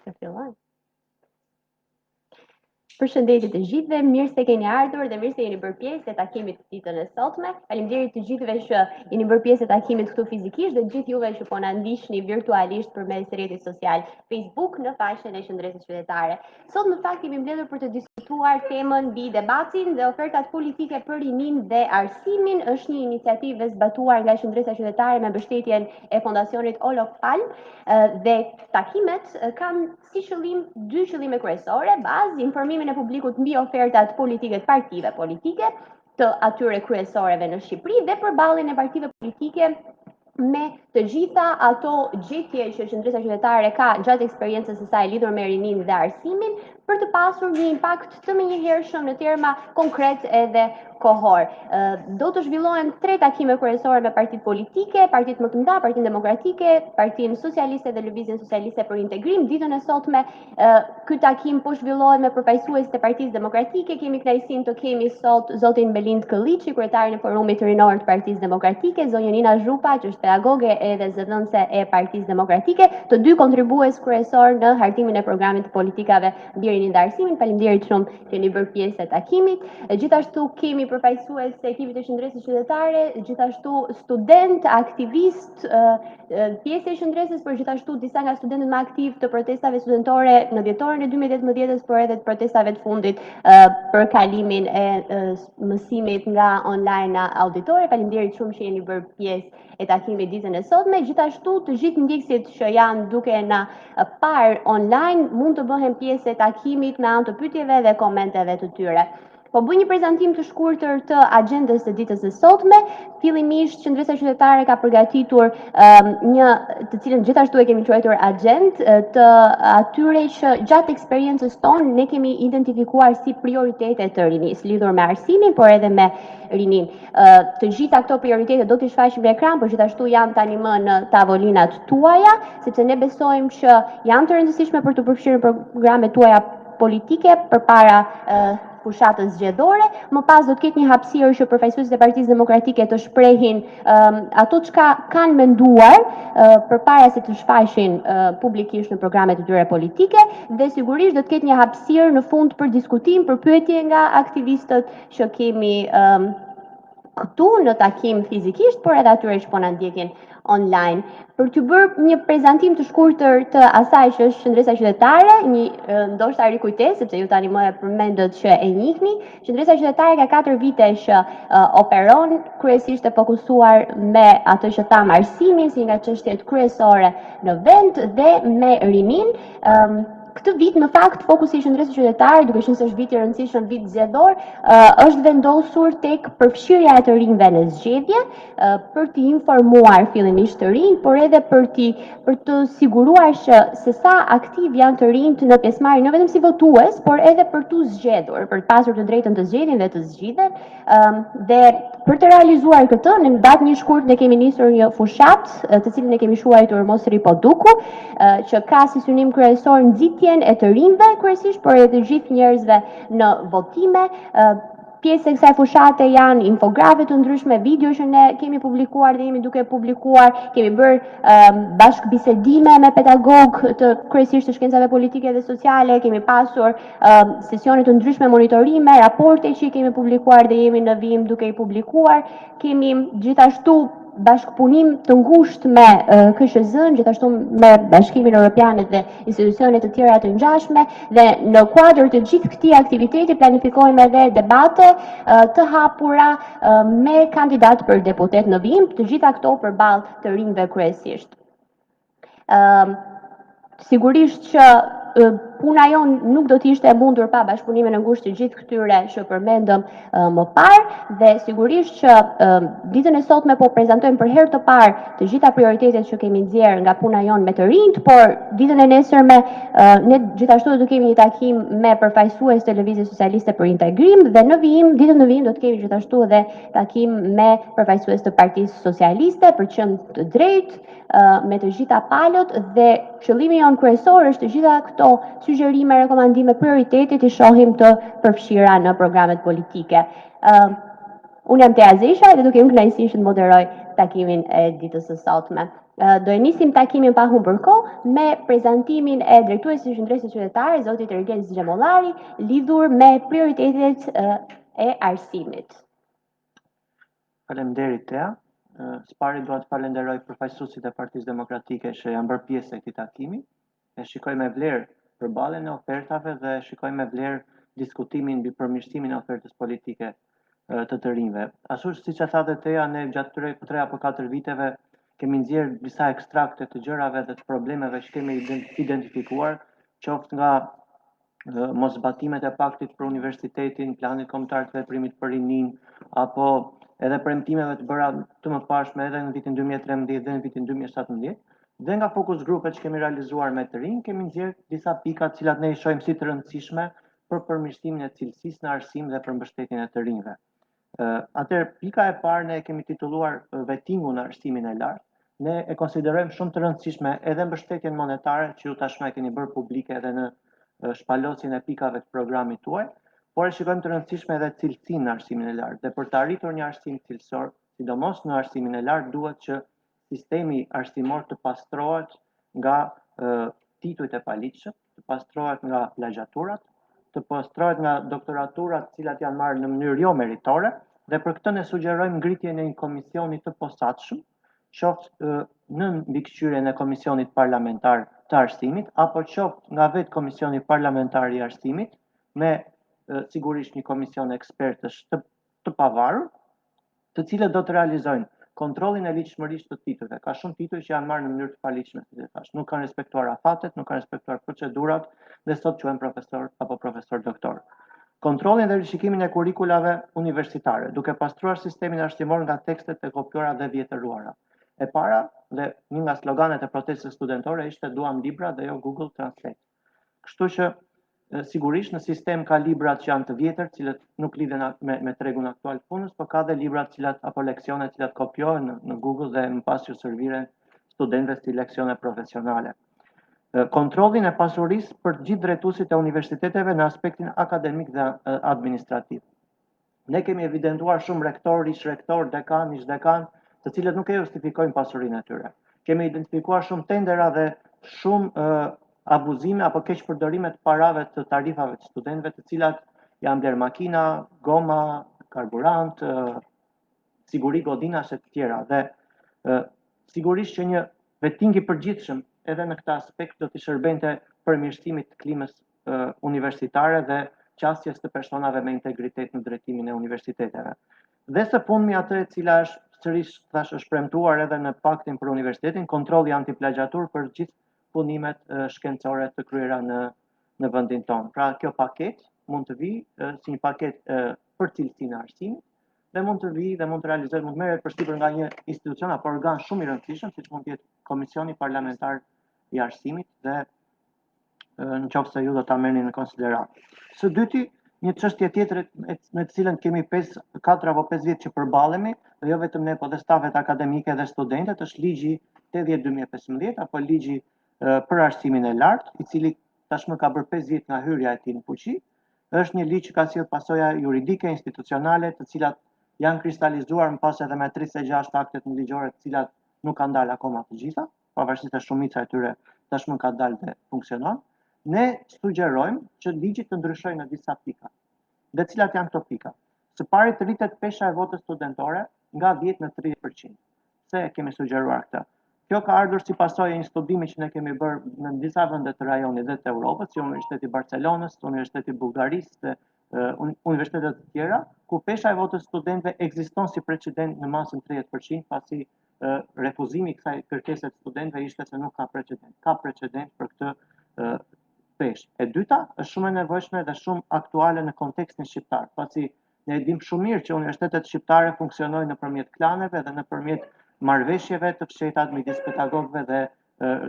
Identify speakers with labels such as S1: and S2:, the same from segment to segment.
S1: Të filloj. Përshëndetje të gjithëve, mirë se keni ardhur dhe mirë se jeni bërë pjesë e takimit të ditën e sotme. Faleminderit të gjithëve që jeni bërë pjesë e takimit këtu fizikisht dhe gjithë juve që po na ndiqni virtualisht përmes rrjetit social Facebook në faqen e Qendresës Qytetare. Sot në fakt kemi mbledhur për të diskutuar temën mbi debatin dhe ofertat politike për rinin dhe arsimin. Është një iniciativë zbatuar nga Qendresa Qytetare me mbështetjen e Fondacionit Olof Palme dhe takimet kanë si qëllim dy qëllime kryesore: bazë, informimin e publikut mbi ofertat politike të partive politike të atyre kryesoreve në Shqipëri dhe përballjen e partive politike me të gjitha ato gjetje që Qendresa Qytetare ka gjatë eksperiencës së saj lidhur me rinin dhe arsimin, për të pasur një impakt të menjëhershëm në terma konkret edhe kohor. Do të zhvillohen 3 takime kryesore me partitë politike, partitë më të mëdha, Partinë Demokratike, Partinë Socialiste dhe Lëvizjen Socialiste për Integrim. Ditën e sotme ky takim po zhvillohet me përfaqësuesit e Partisë Demokratike. Kemi kënaqësinë të kemi sot zotin Belind Këlliçi, kryetarin e Forumit Rinor të Partisë Demokratike, zonjën Nina Zhupa, që është pedagoge edhe zëdhënëse e Partisë Demokratike, të dy kontribues kryesor në hartimin e programit të politikave mbi rinin dhe arsimin. Faleminderit shumë që keni bërë pjesë e takimit. Gjithashtu kemi përfaqësues të ekipit të Qendresës Qytetare, gjithashtu student, aktivist, pjesë e qendresës, por gjithashtu disa nga studentët më aktiv të protestave studentore në dhjetorin e 2018-s, por edhe të protestave të fundit për kalimin e mësimit nga online na auditore. Faleminderit shumë që jeni bërë pjesë e takimit ditën e sotme. Gjithashtu të gjithë ndjekësit që janë duke na parë online mund të bëhen pjesë e takimit me anë të pyetjeve dhe komenteve të tyre. Po bëj një prezantim të shkurtër të agjendës së ditës së sotme. Fillimisht Qendresa Qytetare ka përgatitur një, të cilën gjithashtu e kemi quajtur agjendë, të atyre që gjatë eksperiencës tonë ne kemi identifikuar si prioritete të rinis, lidhur me arsimin, por edhe me rinin. Të gjitha këto prioritete do t'i shfaqim në ekran, por gjithashtu janë tani më në tavolinat tuaja, sepse ne besojmë që janë të rëndësishme për të përfshirë në programet tuaja politike përpara fushatës zgjedhore. Më pas do të ketë një hapësirë që përfaqësuesit e Partisë Demokratike të shprehin ato çka kanë menduar përpara se të shfaqin publikisht në programet e tyre politike, dhe sigurisht do të ketë një hapësirë në fund për diskutim, për pyetje nga aktivistët që kemi këtu në takim fizikisht, por edhe atyre që po na ndjekin online. Për t'ju bërë një prezantim të shkurtër të asaj që është Qendresa Qytetare, një ndoshta rikujtesë, sepse ju tani më e përmendët që e njihni, Qendresa Qytetare ka 4 vite që operon, kryesisht e fokusuar me atë që tham arsimin si nga çështjet kryesore në vend dhe me rinin. Këtë vit, në fakt, fokusi i Qendresës Qytetare, duke qenë se është vit i rëndësishëm, vit zgjedhor, është vendosur tek përfshirja e të rinjve në zgjedhje, për t'i informuar fillimisht të rinj, por edhe për të siguruar që se sa aktiv janë të rinjt në pjesëmarrje, jo vetëm si votues, por edhe për t'u zgjedhur, për të pasur të drejtën të zgjedhin dhe të zgjidhen. Dhe për të realizuar këtë, në datë 1 shkurt ne kemi nisur një fushat, të cilën e kemi quajtur Mos ri po duku, që ka si synim kryesor nxitjen e të rinjve kryesisht, por edhe të gjithë njerëzve në votime. Pjesë e kësaj fushate janë infografe të ndryshme, video që ne kemi publikuar dhe jemi duke publikuar, kemi bërë bashkëbisedime me pedagog të kryesisht të shkencave politike dhe sociale, kemi pasur sesione të ndryshme monitorime, raporte që i kemi publikuar dhe jemi në vijim duke i publikuar, kemi gjithashtu bashkëpunim të ngushtë me KSZ-n, gjithashtu me Bashkimin Evropian dhe institucionet të tjera të ngjashme, dhe në kuadër të gjithë këtij aktiviteti planifikojmë edhe debate të hapura me kandidatë për deputet në vijim, të gjitha këto përballë të rinjve kryesisht. Sigurisht që puna jonë nuk do t'ishte e mundur pa bashkëpunimin e ngushtë të gjithë këtyre që përmendëm më parë, dhe sigurisht që ditën e sotme po prezantojmë për herë të parë të gjitha prioritetet që kemi nxjerrë nga puna jonë me të rinjt, por ditën e nesërme ne gjithashtu do të kemi një takim me përfaqësues të Lëvizjes Socialiste për Integrim, dhe në vijim, ditën në vijim do të kemi gjithashtu edhe takim me përfaqësues të Partisë Socialiste për qenë të drejtë me të gjitha palët, dhe qëllimi jonë kryesor është të gjitha këto sugjerime, rekomandime, prioritetet i shohim të përfshira në programet politike. Unë jam Tea Zesha dhe do kem kënaqësinë që të moderoj takimin e ditës së sotme. Do e nisim takimin pa humbur kohë me prezantimin e drejtuesit të qendrës së qytetare, zotit Ergel Xhemollari, lidhur me prioritetet e arsimit.
S2: Faleminderit Tea. Së pari dua të falenderoj përfaqësuesit e Partisë Demokratike që janë bërë pjesë e këtij takimi. E shikoj me vlerë përballjen e ofertave dhe shikoj me vlerë diskutimin mbi përmirësimin e ofertës politike të rinjve. Ashtu siç e thatë Tea, ne gjatë 3 apo 4 viteve kemi nxjerr disa ekstrakte të gjërave dhe të problemeve që kemi identifikuar, qoftë nga mosbatimet e paktit për universitetin, planit kombëtar të veprimit për rinin, apo edhe premtimeve të bëra të mëparshme edhe në vitin 2013 dhe në vitin 2017, dhe nga fokus grupet që kemi realizuar me të rinj, kemi nxjerr disa pika të cilat ne i shohim si të rëndësishme për përmirësimin e cilësisë në arsim dhe për mbështetjen e të rinjve. Atëherë, pika e parë ne kemi titulluar vettingu në arsimin e lartë. Ne e konsiderojmë shumë të rëndësishme edhe mbështetjen monetare, që ju tashmë e keni bërë publike edhe në shpalosjen e pikave të programit tuaj, por e shikojmë të rëndësishme edhe cilësinë në arsimin e lartë. Dhe për të arritur një arsim cilësor, sidomos në arsimin e lartë, duhet që sistemi arsimor të pastrohet nga titujt e paligjshëm, të pastrohet nga plagjaturat, të pastrohet nga doktoraturat të cilat janë marrë në mënyrë jo meritore, dhe për këtë ne sugjerojmë ngritjen e një komisioni të posaçëm, qoftë në mbikëqyrjen e komisionit parlamentar të arsimit, apo qoftë nga vetë komisioni parlamentar i arsimit, me sigurisht një komision ekspertësh të pavarur, të cilët do të realizojnë kontrollin e ligjshmërisë të titujve. Ka shumë tituj që janë marrë në mënyrë të paligjshme, si të thash, nuk kanë respektuar afatet, nuk kanë respektuar procedurat dhe sot quhen profesor apo profesor doktor. Kontrollin dhe rishikimin e kurikulave universitare, duke pastruar sistemin arsimor nga tekstet e kopjuara dhe vjetëruara. E para, dhe një nga sloganet e protestës studentore ishte duam libra dhe jo Google Translate. Kështu që sigurisht në sistem ka librat që janë të vjetër, cilët nuk lidhen me tregun aktual të punës, por ka dhe librat cilat apo leksione cilat kopjohen në Google dhe më pas ju serviren studentëve si leksione profesionale. Kontrollin e pasurisë për gjithë drejtuesit e universiteteve në aspektin akademik dhe administrativ. Ne kemi evidentuar shumë rektor, ish rektor, dekan, ish dekan, të cilët nuk e justifikojnë pasurinë e tyre. Kemi identifikuar shumë tendera dhe shumë abuzime apo keqpërdorime të parave të tarifave të studentëve, të cilat janë bler makina, goma, karburant, siguri godinash e të tjera. Dhe sigurisht që një vetting i përgjithshëm edhe në këtë aspekt do të shërbente përmirësimit të klimës universitare dhe qasjes të personave me integritet në drejtimin e universiteteve. Dhe së fundmi atë e cila është premtuar edhe në paktin për universitetin, kontrolli antiplagjatur për gjithë punimet shkencore të kryera në vendin tonë. Pra kjo paketë mund të vijë si një paketë për cilësinë e arsimit dhe mund të vijë dhe mund të realizohet, mund të merret përsipër nga një institucion apo organ shumë i rëndësishëm, siç mund të jetë Komisioni Parlamentar i Arsimit dhe nëse ju do ta merrni në konsiderat. Së dyti, një çështje tjetër në të cilën kemi 4 apo 5 vjet që përballemi, dhe jo vetëm ne, por dhe stafet akademike dhe studentët, është ligji 80/2015 apo ligji për arsimin e lartë, i cili tashmë ka bërë 5 vjet nga hyrja e tij në fuqi. Është një ligj që ka sjellë pasoja juridike, institucionale, të cilat janë kristalizuar më pas edhe me 36 aktet në ligjore, të cilat nuk kanë dalë akoma të gjitha, pavarësisht se shumica e tyre tashmë ka dalë dhe funksionon. Ne sugjerojmë që ligji të ndryshojë në disa pika. Dhe cilat janë këto pika? Së pari të rritet pesha e votës studentore nga 10 në 30%. Pse kemi sugjeruar këtë? Kjo ka ardhur si pasojë e një studimi që ne kemi bërë në disa vende të rajonit dhe të Europës, si Universiteti i Barcelonës, Universiteti i Bullgarisë dhe universitetet të tjera, ku pesha e votës studentëve ekziston si precedent në masën 30%, pasi refuzimi i kësaj kërkese të studentëve ishte se nuk ka precedent. Ka precedent për këtë peshë. E dyta është shumë e nevojshme dhe shumë aktuale në kontekstin shqiptar, pasi ne e dimë shumë mirë që universitetet shqiptare funksionojnë nëpërmjet klaneve dhe nëpërmjet marrëveshjeve të fshehta midis pedagogëve dhe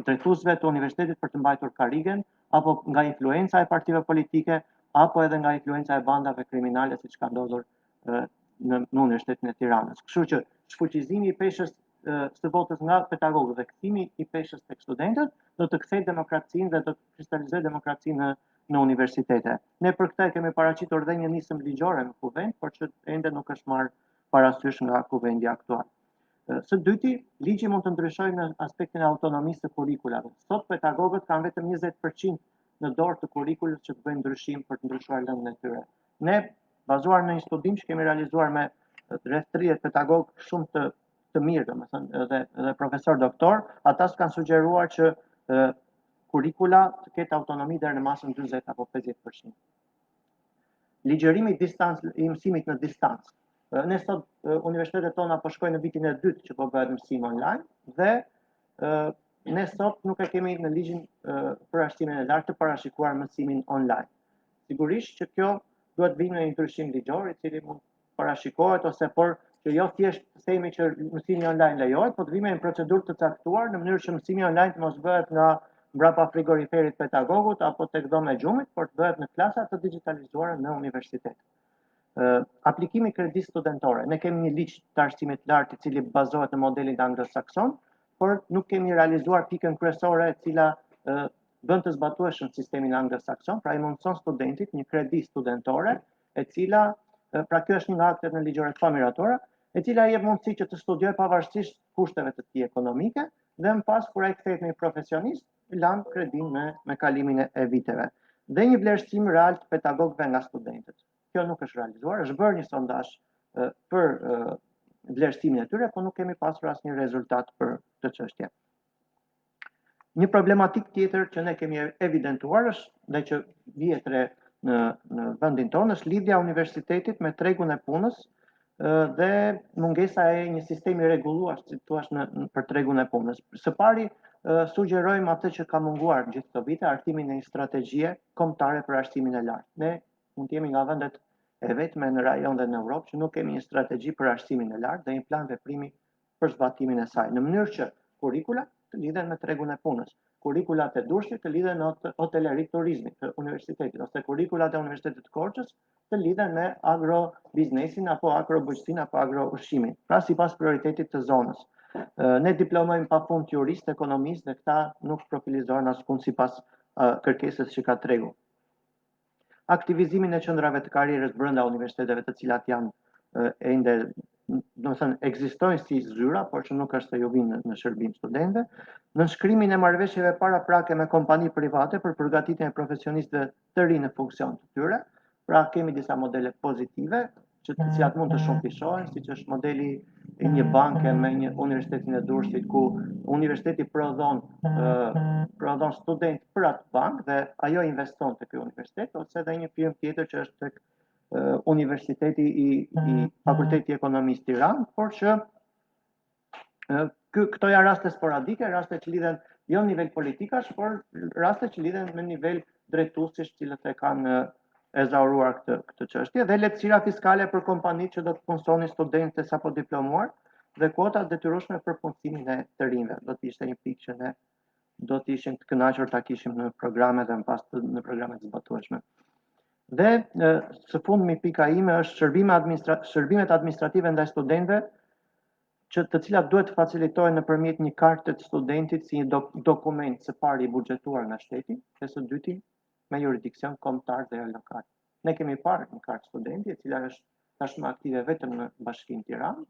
S2: drejtuesve të universitetit për të mbajtur karrigen, apo nga influenca e partive politike, apo edhe nga influenca e bandave kriminale, siç ka ndodhur në Universitetin e Tiranës. Kështu që shfuqizimi i peshës së votës nga pedagogët dhe kthimi i peshës tek studentët do të kthejë demokracinë dhe do të kristalizojë demokracinë në universitete. Ne për këtë kemi paraqitur edhe një nisëm ligjore në kuvend, por që ende nuk është marrë parasysh nga kuvendi aktual. Së dyti, ligji mund të ndryshojë në aspektin e autonomisë së kurrikulave. Sot pedagogët kanë vetëm 20% në dorë të kurrikulës që të bëjnë ndryshim për të ndryshuar lëndën e tyre. Ne, bazuar në një studim që kemi realizuar me rreth 30 pedagogë shumë të mirë, domethënë edhe profesor doktor, ata s'kanë sugjeruar që kurrikula të ketë autonomi deri në masën 40 apo 50%. Ligjërimi i mësimit në distancë. Ne sot universitetet tona po shkojnë në vitin e dytë që po bëhet mësim online dhe ne sot nuk e kemi në ligjin për arsimin e lartë të parashikuar mësimin online. Sigurisht që kjo duhet vinë në një ndryshim ligjor i cili mund parashikohet ose por që jo thjesht të themi që mësimi online lejohet, por të vinë në një procedurë të caktuar në mënyrë që mësimi online të mos bëhet nga mbrapa frigoriferit pedagogut apo tek dhoma e gjumit, por të bëhet në klasa të digitalizuara në universitet. Aplikimi i kredisë studentore. Ne kemi një ligj të arsimit të lartë i cili bazohet në modelin anglosakson, por nuk kemi realizuar pikën kryesore e cila bën të zbatueshëm sistemin anglosakson, pra i mundson studentit një kredi studentore, e cila pra kjo është një nga aktet në ligjore familjatora, e cila jep mundësi që të studiojë pavarësisht kushteve të tij ekonomike dhe më pas kur ai kthehet në profesionist, lan kredin me kalimin e viteve. Dhe një vlerësim real të pedagogëve nga studentët. Kjo nuk është realizuar, është bërë një sondazh për vlerësimin e tyre, por nuk kemi pasur asnjë rezultat për këtë çështje. Një problematik tjetër që ne kemi evidentuar është dhe që vihet re në vendin tonë është lidhja e universitetit me tregun e punës dhe mungesa e një sistemi rregulluar, si thua, për tregun e punës. Së pari sugjerojmë atë që ka munguar gjithë këto vite, artimin e një strategjie kombëtare për arsimin e lartë. Ne mund të jemi nga vendet e vetme në rajon dhe në Europë që nuk kemi një strategji për arsimin e lartë dhe një plan veprimi për zbatimin e saj, në mënyrë që kurrikula të lidhen me tregun e punës, kurrikulat e Durrësit të lidhen me hoteleri turizmit të universitetit, ose kurrikulat e Universitetit të Korçës të lidhen me agrobiznesin apo agrobujqësinë apo agroushqimin, pra sipas prioritetit të zonës. Ne diplomojmë pafund jurist, ekonomist dhe këta nuk profilizohen askund sipas kërkesës që ka tregu. Aktivizimin e qendrave të karrierës brenda universiteteve të cilat janë ende, domethënë ekzistojnë si zyra, por që nuk është se ju vinë në shërbim studentëve, nënshkrimin e marrëveshjeve paraprake me kompani private për përgatitjen e profesionistëve të rinj në funksion të tyre. Pra kemi disa modele pozitive që të cilat mund të shumëfishohen, siç është modeli i një banke me një universitetin e Durrësit ku universiteti prodhon student për atë bankë dhe ajo investon te ky universitet, ose edhe një firmë tjetër që është tek Universiteti i Fakulteti i Ekonomisë Tiranë, por që këto janë raste sporadike, raste që lidhen jo në nivel politikash, por raste që lidhen në nivel drejtuesish, cilët e kanë ezauruar këtë çështje, dhe lehtësira fiskale për kompanitë që do të punësonin studentë sapo diplomuar dhe kuota detyrueshme për punësimin e të rinjve. Do të ishte një pikë që ne do të ishim të kënaqur ta kishim në programe dhe më pas në programet të zbatueshme. Dhe së fundmi pika ime është shërbimet administrative ndaj studentëve, të cilat duhet të facilitohen nëpërmjet një karte të studentit si një dokument së pari i buxhetuar nga shteti, dhe së dyti me jurisdiksion kombëtar dhe lokal. Ne kemi parë një kartë studenti, e cila është tashmë aktive vetëm në Bashkinë Tiranë,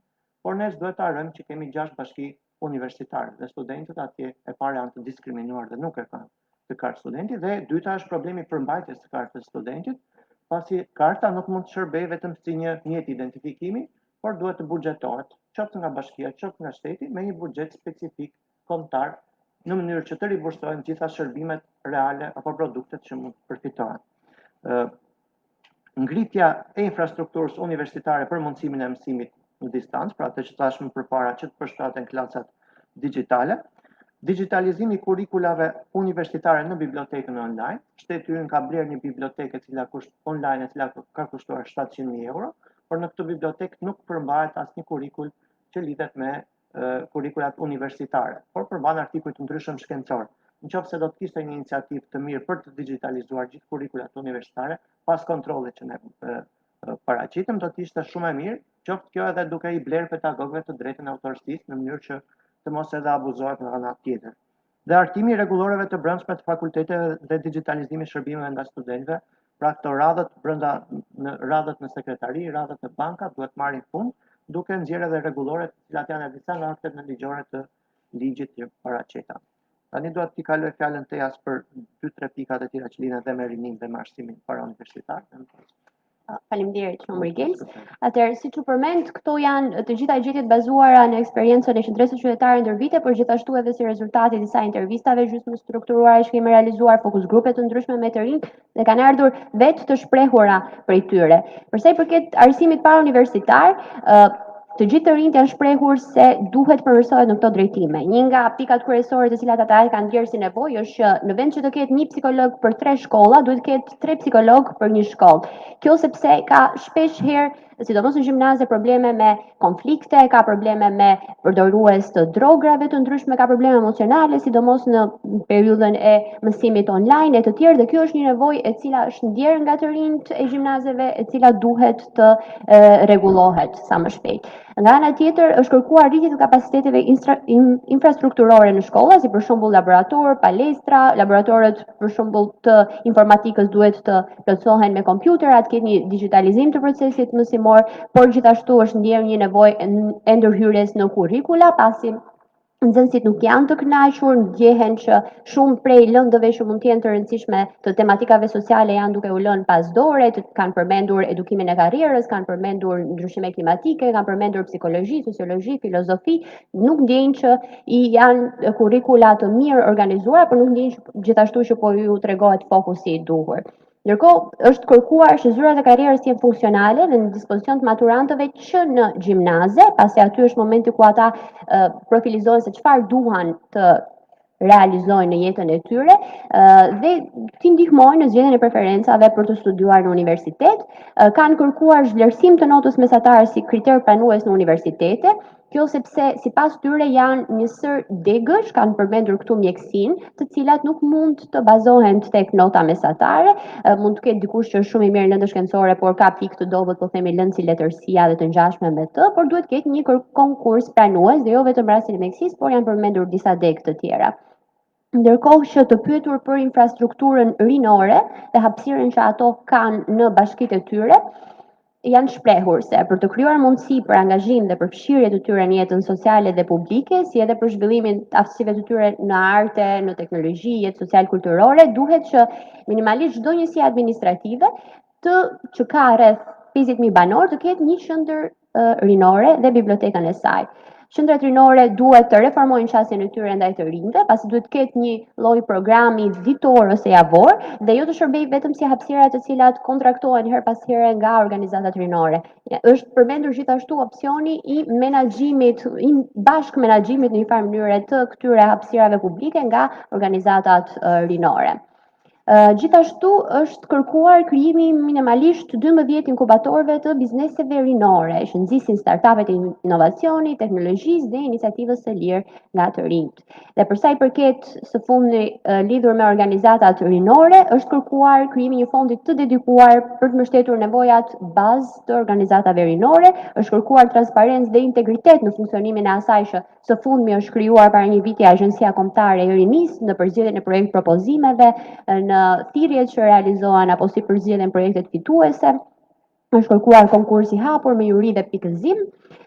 S2: por ne duhet ta harrojmë që kemi 6 bashki universitare dhe studentët atje e para janë të diskriminuar dhe nuk e kanë të kartë studenti, dhe dyta është problemi i përmbajtjes së kartës studentit, pasi karta nuk mund të shërbejë vetëm si një mjet identifikimi, por duhet të buxhetohet, qoftë nga bashkia, qoftë nga shteti, me një buxhet specifik kombëtar, në mënyrë që të ribursohen gjitha shërbimet reale apo produktet që mund të përfitohen. Ngritja e infrastrukturës universitare për mundësimin e mësimit në distancë, pra atë që tashmë përpara që të përshtaten klasat digjitale, digitalizimi i kurrikulave universitare në bibliotekën online. Shteti ynë ka blerë një bibliotekë online e cila ka kushtuar 700.000 euro, por në këtë bibliotekë nuk përmbahet asnjë kurrikul që lidhet me kurrikulat universitare, por përmban artikuj të ndryshëm shkencor. Nëse do të kishte një iniciativë të mirë për të digitalizuar gjithë kurrikulat universitare, pas kontrollit që ne paraqitëm, do të ishte shumë e mirë, qoftë kjo edhe duke i blerë pedagogëve të drejtën autorësisë në mënyrë që të mos edhe abuzohet nga ana tjetër. Dhe artimi i rreguloreve të brendshme të fakulteteve dhe digitalizimi i shërbimeve ndaj studentëve, pra këto radhët në sekretari, radhët në banka duhet marrin fund duke nxjerrë edhe rregullore, të cilat janë disa nga aktet nënligjore të ligjit që paraqeta. Tani dua t'i kaloj fjalën tejas për 2-3 pikat e tjera që lidhen dhe me rinin dhe me arsimin parauniversitar.
S1: Faleminderit shumë Rigels. Atëherë, siç u përmend, këto janë të gjitha gjetjet bazuara në eksperiencën e qendrës së qytetarëve ndër vite, por gjithashtu edhe si rezultati i disa intervistave gjysmë strukturuara që kemi realizuar, fokus grupe të ndryshme me të rinj dhe kanë ardhur vetë të shprehura prej tyre. Për sa i përket arsimit parauniversitar, të gjithë të rinjt janë shprehur se duhet përmirësohet në këto drejtime. Një nga pikat kryesore të cilat ata kanë ndjerë si nevojë është që në vend që të ketë një psikolog për 3 shkolla, duhet të ketë 3 psikolog për një shkollë. Kjo sepse ka shpesh herë, sidomos në gjimnaze, probleme me konflikte, ka probleme me përdorues të drograve të ndryshme, ka probleme emocionale, sidomos në periudhën e mësimit online e të tjerë, dhe kjo është një nevojë e cila është ndjerë nga të rinjt e gjimnazeve, e cila duhet të rregullohet sa më shpejt. Nga ana tjetër, është kërkuar rritje të kapaciteteve infrastrukturore në shkolla, si për shembull laborator, palestra, laboratorët për shembull të informatikës duhet të plotësohen me kompjutera, të ketë një digitalizim të procesit mësimor, por gjithashtu është ndjerë një nevojë e ndërhyrjes në kurrikula, pasi nxënësit nuk janë të kënaqur, ndjehen që shumë prej lëndëve që mund të jenë të rëndësishme të tematikave sociale janë duke u lënë pas dore, kanë përmendur edukimin e karrierës, kanë përmendur ndryshime klimatike, kanë përmendur psikologji, sociologji, filozofi, nuk ndjejnë që i janë kurrikula të mirë organizuara, por nuk ndjejnë gjithashtu që po ju tregohet fokusi i duhur. Ndërkohë, është kërkuar që zyrat e karrierës të jenë funksionale dhe në dispozicion të maturantëve që në gjimnaze, pasi aty është momenti ku ata profilizohen se çfarë duan të realizojnë në jetën e tyre dhe t'i ndihmojnë në zgjedhjen e preferencave për të studiuar në universitet. Kanë kërkuar vlerësim të notës mesatare si kriter pranues në universitete. Kjo sepse sipas tyre janë njësër degësh, kanë përmendur këtu mjekësinë, të cilat nuk mund të bazohen tek nota mesatare. Mund të ketë dikush që është shumë i mirë në lëndë shkencore, por ka pikë të dobët, po themi lëndë si letërsia dhe të ngjashme me të, por duhet ketë një konkurs pranues dhe jo vetëm rastin e mjekësisë, por janë përmendur disa degë të tjera. Ndërkohë që të pyetur për infrastrukturën rinore dhe hapësirën që ato kanë në bashkitë e tyre, janë shprehur se për të krijuar mundësi për angazhim dhe për fshirje të tyre në jetën sociale dhe publike, si edhe për zhvillimin të aftësive të tyre në arte, në teknologji, jetë social-kulturore, duhet që minimalisht çdo njësi administrative që ka rreth 50.000 banor të ketë një qendër rinore dhe bibliotekën e saj. Qendrat rinore duhet të reformojnë qasjen e tyre ndaj të rinjve, pasi duhet të ketë një lloj programi vitor ose javor dhe jo të shërbejë vetëm si hapësira të cilat kontraktohen her pas here nga organizatat rinore. Është përmendur gjithashtu opsioni i menaxhimit, i bashk menaxhimit në një farë mënyre të këtyre hapësirave publike nga organizatat rinore. Gjithashtu është kërkuar krijimi minimalisht 12 inkubatorëve të bizneseve rinore, që nxisin startupet e inovacionit, teknologjisë dhe iniciativës së lirë nga të rinjt. Dhe për sa i përket së fundmi lidhur me organizatat rinore, është kërkuar krijimi një fondi të dedikuar për të mbështetur nevojat bazë të organizatave rinore, është kërkuar transparencë dhe integritet në funksionimin e asaj që së fundmi është krijuar para një viti Agjencia Kombëtare e Rinisë në përzgjedhjen e projekt propozimeve, në thirrjet që realizohen apo si përzgjedhen projektet fituese. Është kërkuar konkurs i hapur me juri dhe pikëzim,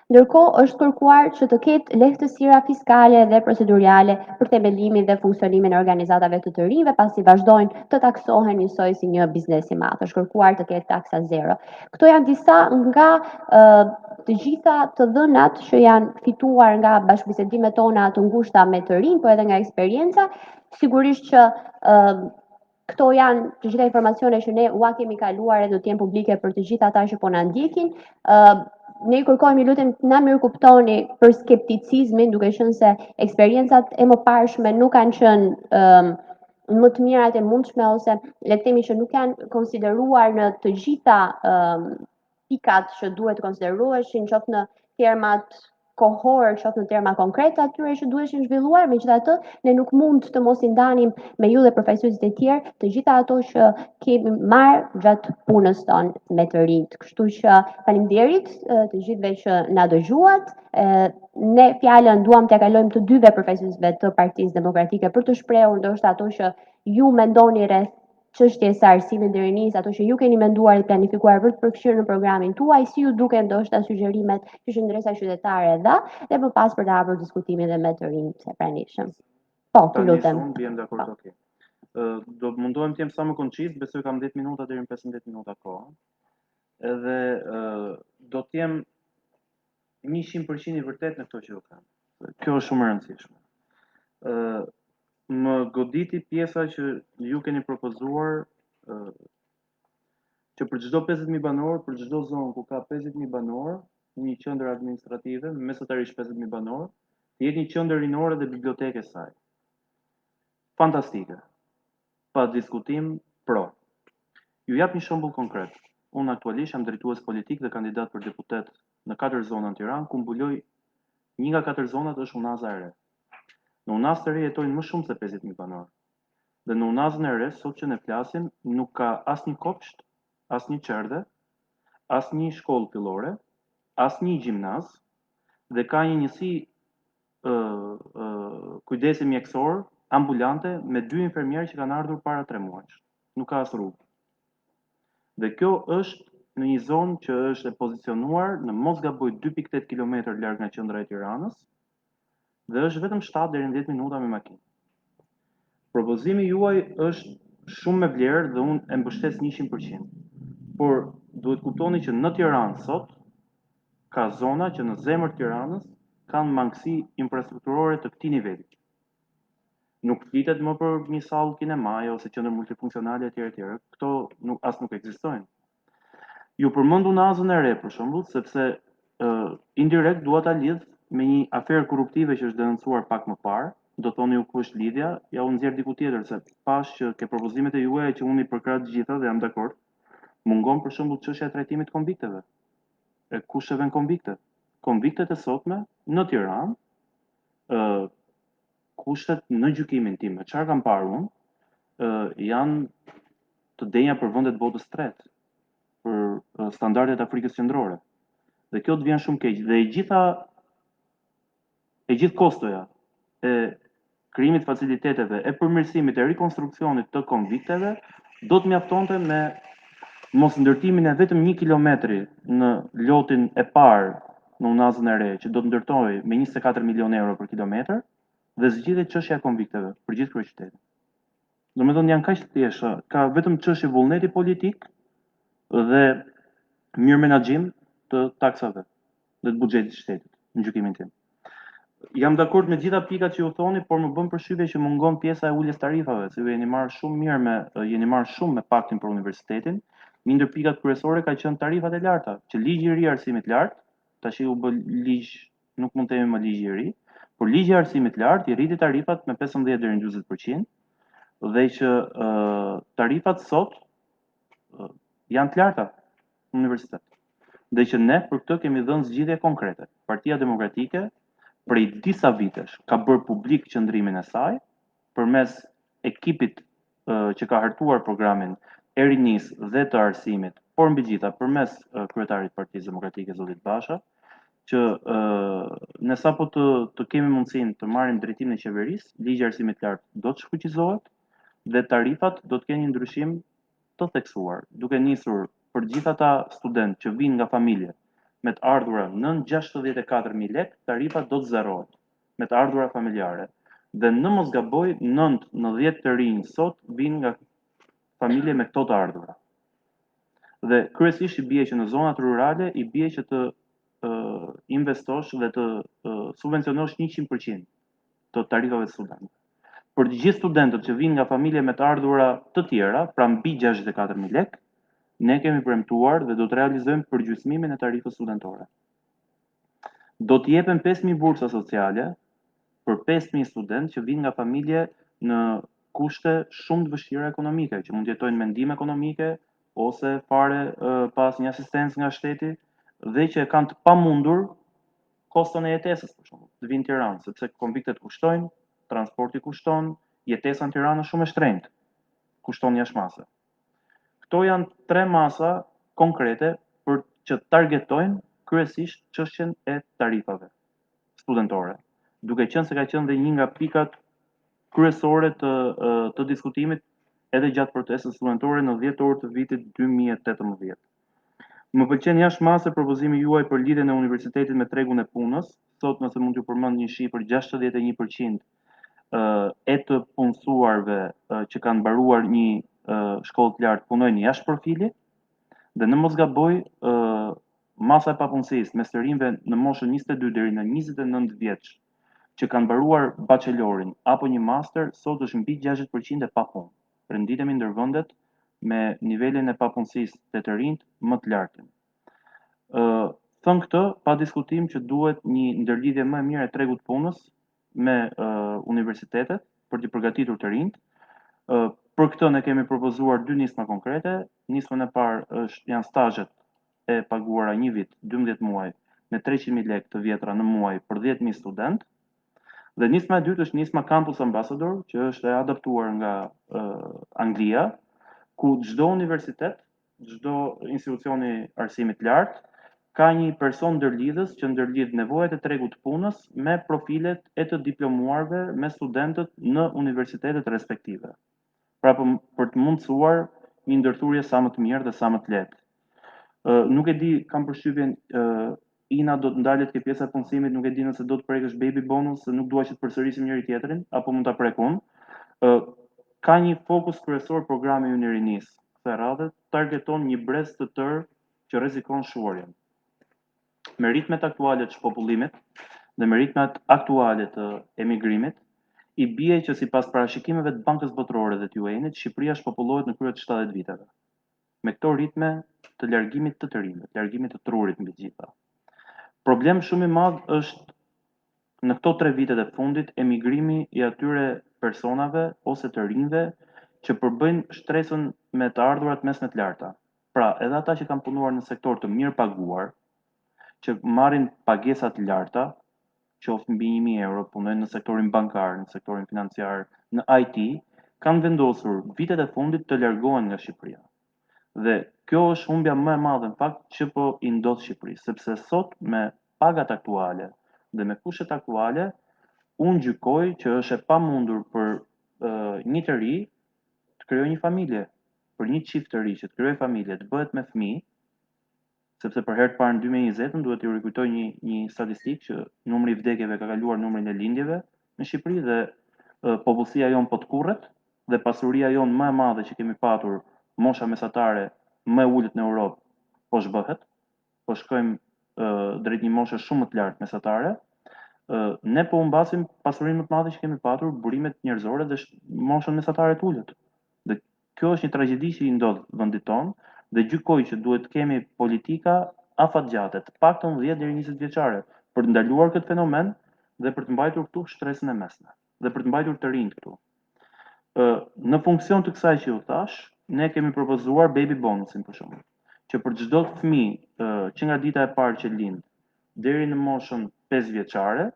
S1: ndërkohë është kërkuar që të ketë lehtësira fiskale dhe procedurale për themelimin dhe funksionimin e organizatave të rinjve, pasi vazhdojnë të taksohen njësoj si një biznes i madh. Është kërkuar të ketë taksa zero. Këto janë disa nga të gjitha të dhënat që janë fituar nga bashkëbisedimet tona të ngushta me të rinj, po edhe nga eksperjenca. Sigurisht që këto janë të gjitha informacione që ne ua kemi kaluar edhe të jenë publike për të gjithë ata që po na ndjekin. Ne kërkojmë, lutem, na mirë kuptoni për skepticizmin, duke qenë se eksperiencat e mëparshme nuk kanë qenë më të mirat e mundshme, ose le të themi që nuk janë konsideruar në të gjitha pikat që duhet të konsideroheshin, qoftë në termat kohor, qoftë në terma konkrete atyre që duheshin zhvilluar. Megjithatë, ne nuk mund të mos i ndanim me ju dhe përfaqësuesit e tjerë të gjitha ato që kemi marrë gjatë punës tonë me të rinjt. Kështu që faleminderit të gjithëve që na dëgjuat. Ne fjalën duam t'ia kalojmë të dyve përfaqësuesve të Partisë Demokratike për të shprehur ndoshta ato që ju mendoni rreth çështjes së arsimit deri nis, ato që ju keni menduar dhe planifikuar për të përfshirë në programin tuaj, si ju duken ndoshta sugjerimet që Qendresa Qytetare e dha, dhe më pas për të hapur diskutimin dhe me të rinj se pranishëm. Po, të lutem.
S3: Unë bjem dakord, okay. Do mundohem të jem sa më koncis, besoj kam 10 minuta deri në 15 minuta kohë. Edhe do të jem 100% i vërtet në këto që do them. Kjo është shumë e rëndësishme. Më goditi pjesa që ju keni propozuar që për çdo 50.000 banor, për çdo zonë ku ka 50.000 banor, një qendër administrative, mesatarisht 50.000 banor, të jetë një qendër rinore dhe biblioteke saj. Fantastike. Pa diskutim pro. Ju jap një shembull konkret. Unë aktualisht jam drejtues politik dhe kandidat për deputet në 4 zona në Tiranë, ku mbuloj një nga 4 zonat është Unaza e Re. Në Unazë të Re jetojnë më shumë se 50.000 banor. Dhe në Unazën e Re, sot që ne flasim, nuk ka asnjë kopsht, asnjë qerdhe, asnjë shkollë fillore, asnjë gjimnaz, dhe ka një njësi kujdesi mjekësor, ambulante, me 2 infermierë që kanë ardhur para 3 muajsh. Nuk ka as rrugë. Dhe kjo është në një zonë që është e pozicionuar në mos gaboj 2.8 km larg nga qendra e Tiranës, dhe është vetëm 7 deri në 10 minuta me makinë. Propozimi juaj është shumë me vlerë dhe unë e mbështes 100%. Por duhet kuptoni që në Tiranë sot ka zona që në zemër të Tiranës kanë mangësi infrastrukturore të këtij niveli. Nuk flitet më për një sallë kinemaje ose qendër multifunksionale etj. Këto nuk ekzistojnë. Ju përmend Unazën e Re për shembull, sepse indirekt dua ta lidh me një aferë korruptive që është denoncuar pak më parë. Do thoni ju ku është lidhja, ja u nxjerr diku tjetër se pash që ke propozimet e juaja që unë i përkrah të gjitha dhe jam dakord. Mungon për shembull çështja e trajtimit të konvikteve. E kush e vën konviktet? Konviktet e sotme në Tiranë, kushtet në gjykimin tim, çfarë kam parë unë, janë të denja për vendet botës tretë, për standardet Afrikës Qendrore. Dhe kjo të vjen shumë keq. Dhe e gjithë kostoja e krijimit faciliteteve, e përmirësimit, e rikonstruksionit të konvikteve, do të mjaftonte me mos ndërtimin e vetëm 1 kilometri në lotin e parë në Unazën e Re, që do të ndërtojë me 24 milion euro për kilometër, dhe zgjidhet çështja e konvikteve për gjithë kryeqytetin. Domethënë janë kaq të thjeshta, ka vetëm çështje vullneti politik dhe mirë menaxhim të taksave dhe të buxhetit të shtetit, në gjykimin tim. Jam dakord me gjitha pikat që ju thoni, por më bën përshtypje që mungon pjesa e uljes tarifave, se ju jeni marrë shumë me paktin për universitetin. Një ndër pikat kryesore ka qenë tarifat e larta, që ligji i ri i arsimit lart, tash u bë ligj, nuk mund të themi më ligj i ri, por ligji i arsimit lart i rriti tarifat me 15 deri në 40%, dhe që tarifat sot janë të larta në universitet. Dhe që ne për këtë kemi dhënë zgjidhje konkrete. Partia Demokratike prej disa vitesh ka bërë publik qëndrimin e saj përmes ekipit që ka hartuar programin e rinis dhe të arsimit, por mbi gjitha përmes kryetarit Partisë Demokratike zotit Basha, që ne sapo të kemi mundësinë të marrim drejtimin e qeverisë, ligji i arsimit lart do të shfuqizohet dhe tarifat do të kenë një ndryshim të theksuar, duke nisur për gjithë ata studentë që vinë nga familje me të ardhura nën 64.000 lekë, tarifat do të zerohet me të ardhura familjare. Dhe në mos gaboj, 9 në 10 të rinj sot vinë nga familje me këto të ardhura. Dhe kryesisht i bie që në zonat rurale i bie që të investosh dhe të subvencionosh 100% të tarifave të studentëve. Për të gjithë studentët që vinë nga familje me të ardhura të tjera, pra mbi 64.000 lekë, ne kemi premtuar dhe do të realizojmë përgjysmimin e tarifës studentore. Do të jepen 5.000 bursa sociale për 5.000 studentë që vinë nga familje në kushte shumë të vështira ekonomike, që mund të jetojnë me ndihmë ekonomike ose fare pas një asistencë nga shteti, dhe që kanë të pamundur koston e jetesës, për shembull, të vinë në Tiranë, sepse konviktet kushtojnë, transporti kushton, jetesa në Tiranë është shumë e shtrenjtë, kushton jashtëmase. Këto janë 3 masa konkrete për që targetojnë kryesisht çështjen e tarifave studentore, duke qenë se ka qenë dhe një nga pikat kryesore të diskutimit edhe gjatë protestës studentore në 10 orë të vitit 2018. Më pëlqen jashtë mase propozimi juaj për lidhjen e universitetit me tregun e punës. Sot nëse mund t'ju përmend një shifër 61% e të punësuarve që kanë mbaruar një shkollë të lartë punojnë jashtë profili, dhe në mos gaboj, masa e papunësisë mes të rinjve në moshën 22 deri në 29 vjeç që kanë mbaruar bachelorin apo një master, sot është mbi 60% e papunë. Renditemi ndër vendet me nivelin e papunësisë të rinjt më të lartë. Thënë këtë, pa diskutim që duhet një ndërlidhje më e mirë e tregut punës me universitetet për t'i përgatitur të rinjt. Për këtë ne kemi propozuar 2 nisma konkrete. Nismën e parë janë stazhet e paguara një vit, 12 muaj, me 300.000 lekë të vjetra në muaj për 10.000 student. Dhe nisma e dytë është nisma Campus Ambassador, që është e adaptuar nga Anglia, ku çdo universitet, çdo institucioni arsimi të lartë ka një person ndërlidhës që ndërlidh nevojat e tregut të punës me profilet e të diplomuarve me studentët në universitetet respektive. Pra për të mundësuar një ndërthurje sa më të mirë dhe sa më të lehtë. Nuk e di, kam përshtypjen Ina do të ndalet ke pjesa e punësimit, nuk e di nëse do të prekësh baby bonus, se nuk dua që të përsërisim njëri tjetrin, apo mund ta prek unë. Ka një fokus kryesor programi i rinisë. Këtë radhë targeton një brez të tërë që rrezikon shuarjen. Me ritmet aktuale të shpopullimit dhe me ritmet aktuale të emigrimit, i bie që sipas parashikimeve të Bankës Botërore dhe të UN-it, Shqipëria shpopullohet në krye të 70 viteve. Me këto ritme të largimit të rinjve, të largimit të trurit mbi të gjitha. Problem shumë i madh është në këto 3 vitet e fundit emigrimi i atyre personave ose të rinjve që përbëjnë shtresën me të ardhurat mesme të larta. Pra, edhe ata që kanë punuar në sektor të mirë paguar, që marrin pagesa të larta, qoftë mbi 1.000 euro, punojnë në sektorin bankar, në sektorin financiar, në IT, kanë vendosur vitet e fundit të largohen nga Shqipëria. Dhe kjo është humbja më e madhe në fakt që po i ndodh Shqipërisë, sepse sot me pagat aktuale dhe me kushtet aktuale, unë gjykoj që është e pamundur për një të ri të krijojë një familje, për një çift të ri që të krijojë familje, të bëhet me fëmijë, sepse për herë të parë në 2020 duhet t'ju rikujtoj një statistikë që numri i vdekjeve ka kaluar numrin e lindjeve në Shqipëri dhe popullsia jonë po të kurret dhe pasuria jonë më e madhe që kemi patur, mosha mesatare më e ulët në Europë, po zhbëhet, po shkojmë drejt një moshe shumë më të lartë mesatare. Ne po humbasim pasurinë më të madhe që kemi patur, burimet njerëzore dhe moshën mesatare të ulët. Dhe kjo është një tragjedi që i ndodh vendit tonë. Dhe gjykoj që duhet kemi politika afatgjate, të paktën 10 deri 20 vjeçare, për të ndaluar këtë fenomen dhe për të mbajtur këtu shtresën e mesme, dhe për të mbajtur të rinjt këtu. Në funksion të kësaj që ju thash, ne kemi propozuar baby bonusin për shembull, që për çdo fëmijë që nga dita e parë që lind deri në moshën 5 vjeçare,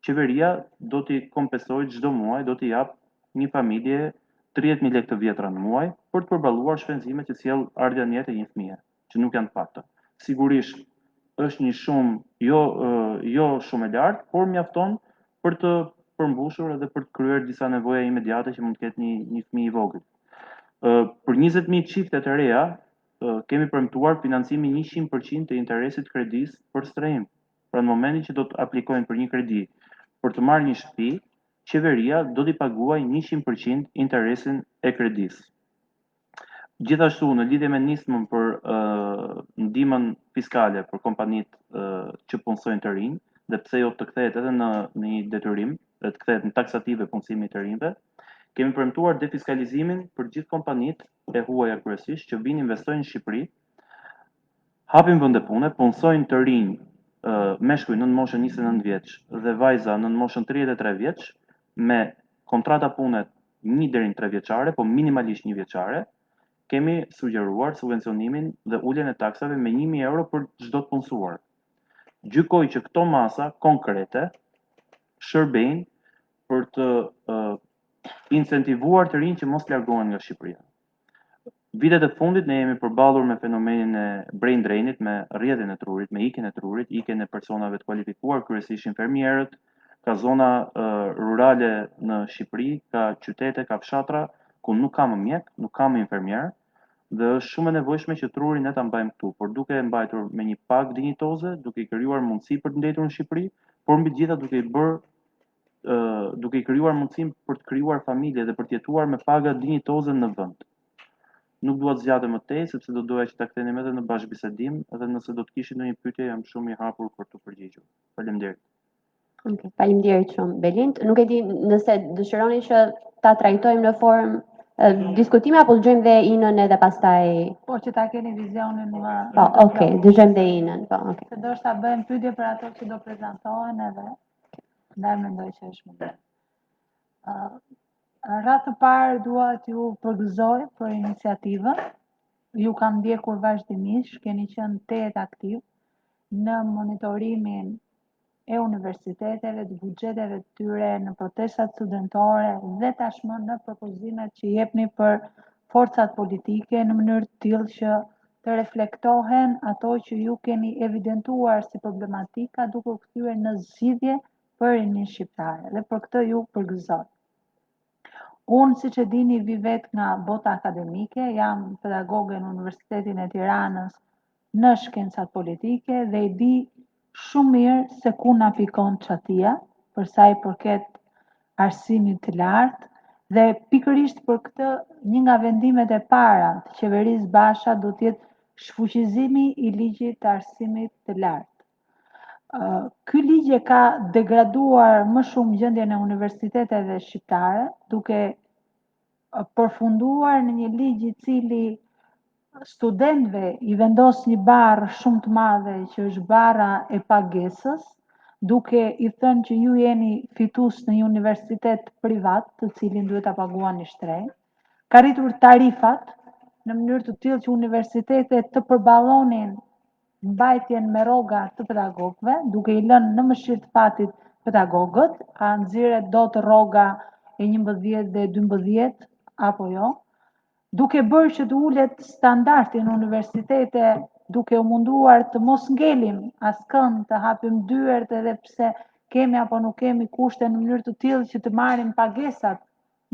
S3: qeveria do t'i kompensojë çdo muaj, do t'i jap një familje 30.000 lekë të vjetra në muaj për të përballuar shpenzimet që sjell ardha në jetë e një fëmie, që nuk janë të pakta. Sigurisht është një shumë jo shumë e lartë, por mjafton për të përmbushur edhe për të kryer disa nevoja imediate që mund të ketë një fëmijë i vogël. Për 20.000 çifte të reja kemi premtuar financimin 100% të interesit kredis për strehim. Pra në momentin që do të aplikojnë për një kredi për të marrë një shtëpi, qeveria do t'i paguaj 100% interesin e kredisë. Gjithashtu, në lidhje me nismën për ndihmën fiskale për kompanitë që punësojnë të rinj, dhe pse jo të kthehet edhe në një detyrim, dhe të kthehet në taksative punësimit të rinjve, kemi premtuar defiskalizimin për gjithë kompanitë e huaja kryesisht që vinë investojnë në Shqipëri, hapin vende pune, punësojnë të rinj meshkuj në moshën 29 vjeç dhe vajza në moshën 33 vjeç, me kontrata pune 1 deri në 3 vjeçare, po minimalisht 1 vjeçare, kemi sugjeruar subvencionimin dhe uljen e taksave me 1.000 euro për çdo të punësuar. Gjykoj që këto masa konkrete shërbejnë për të incentivuar të rinj që mos largohen nga Shqipëria. Vitet e fundit ne jemi përballur me fenomenin e brain drainit, me rrjedhjen e trurit, me ikjen e trurit, ikjen e personave të kualifikuar, kryesisht infermierët, ka zona rurale në Shqipëri, ka qytete, ka fshatra, ku nuk ka më mjek, nuk ka më infermier, dhe është shumë e nevojshme që trurin ne ta mbajmë këtu, por duke e mbajtur me një pagë dinjitoze, duke i krijuar mundësi për të mbledhur në Shqipëri, por mbi të gjitha duke i krijuar mundësinë për të krijuar familje dhe për të jetuar me paga dinjitoze në vend. Nuk dua të zgjatem më tej sepse do doja që ta kthenim edhe në bashkëbisedim, edhe nëse do të kishit ndonjë pyetje jam shumë i hapur për të përgjigjur. Faleminderit.
S1: Okay, faleminderit shumë Belind. Nuk e di nëse dëshironi që ta trajtojmë në formë diskutime apo dëgjojmë dhe Inën edhe pastaj.
S4: Po që ta keni vizionin më.
S1: Po, okay, dëgjojmë dhe Inën. Po, okay.
S4: Se do shta bëjmë pyetje për ato që do prezantohen edhe ndaj mendoj që është më mirë. Në radhë të parë dua t'ju përgëzoj për iniciativën. Ju kam ndjekur vazhdimisht, keni qenë tetë aktiv në monitorimin e universiteteve, të buxheteve të tyre, në protestat studentore dhe tashmë në propozimet që jepni për forcat politike në mënyrë të tillë që të reflektohen ato që ju keni evidentuar si problematika duke u kthyer në zgjidhje për rinin shqiptare dhe për këtë ju përgëzoj. Unë, siç e dini, vi vetë nga bota akademike, jam pedagoge në Universitetin e Tiranës në shkencat politike dhe i di shumë mirë se ku na pikon çatia për sa i përket arsimit të lartë dhe pikërisht për këtë një nga vendimet e para të qeverisë Basha do të jetë shfuqizimi i ligjit të arsimit të lartë. Ky ligj e ka degraduar më shumë gjendjen e universiteteve shqiptare, duke përfunduar në një ligj i cili studentëve i vendos një barrë shumë të madhe që është barra e pagesës, duke i thënë që ju jeni fitues në një universitet privat, të cilin duhet ta paguani shtrenjtë, ka rritur tarifat në mënyrë të tillë që universitetet të përballonin mbajtjen me rroga të pedagogëve, duke i lënë në mëshirë të fatit pedagogët, a nxirret dot rroga e 11 dhe 12 apo jo, duke bërë që të ulet standardi në universitete, duke u munduar të mos ngelim askënd, të hapim dyert edhe pse kemi apo nuk kemi kushte në mënyrë të tillë që të marrim pagesat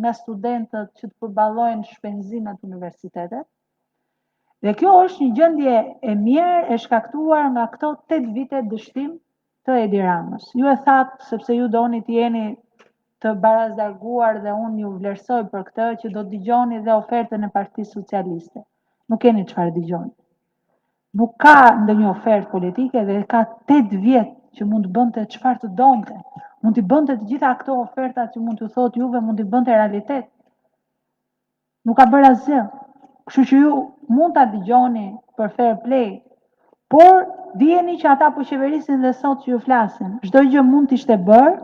S4: nga studentët që të përballojnë shpenzimet universitetet. Dhe kjo është një gjendje e mirë e shkaktuar nga këto 8 vite dështim të Edi Ramës. Ju e thatë sepse ju doni të jeni të barazdarguar dhe unë ju vlerësoj për këtë që do të dëgjoni dhe ofertën e Partisë Socialiste. Nuk keni çfarë dëgjoni. Nuk ka ndonjë ofertë politike dhe ka 8 vjet që mund të bënte çfarë të donte. Mund të bënte të gjitha këto ofertat që mund t'ju thotë juve, mund të bënte realitet. Nuk ka bërë asgjë. Kështu që ju mund ta dëgjoni për fair play, por dijeni që ata po qeverisin dhe sot që ju flasin. Çdo gjë mund të ishte bërë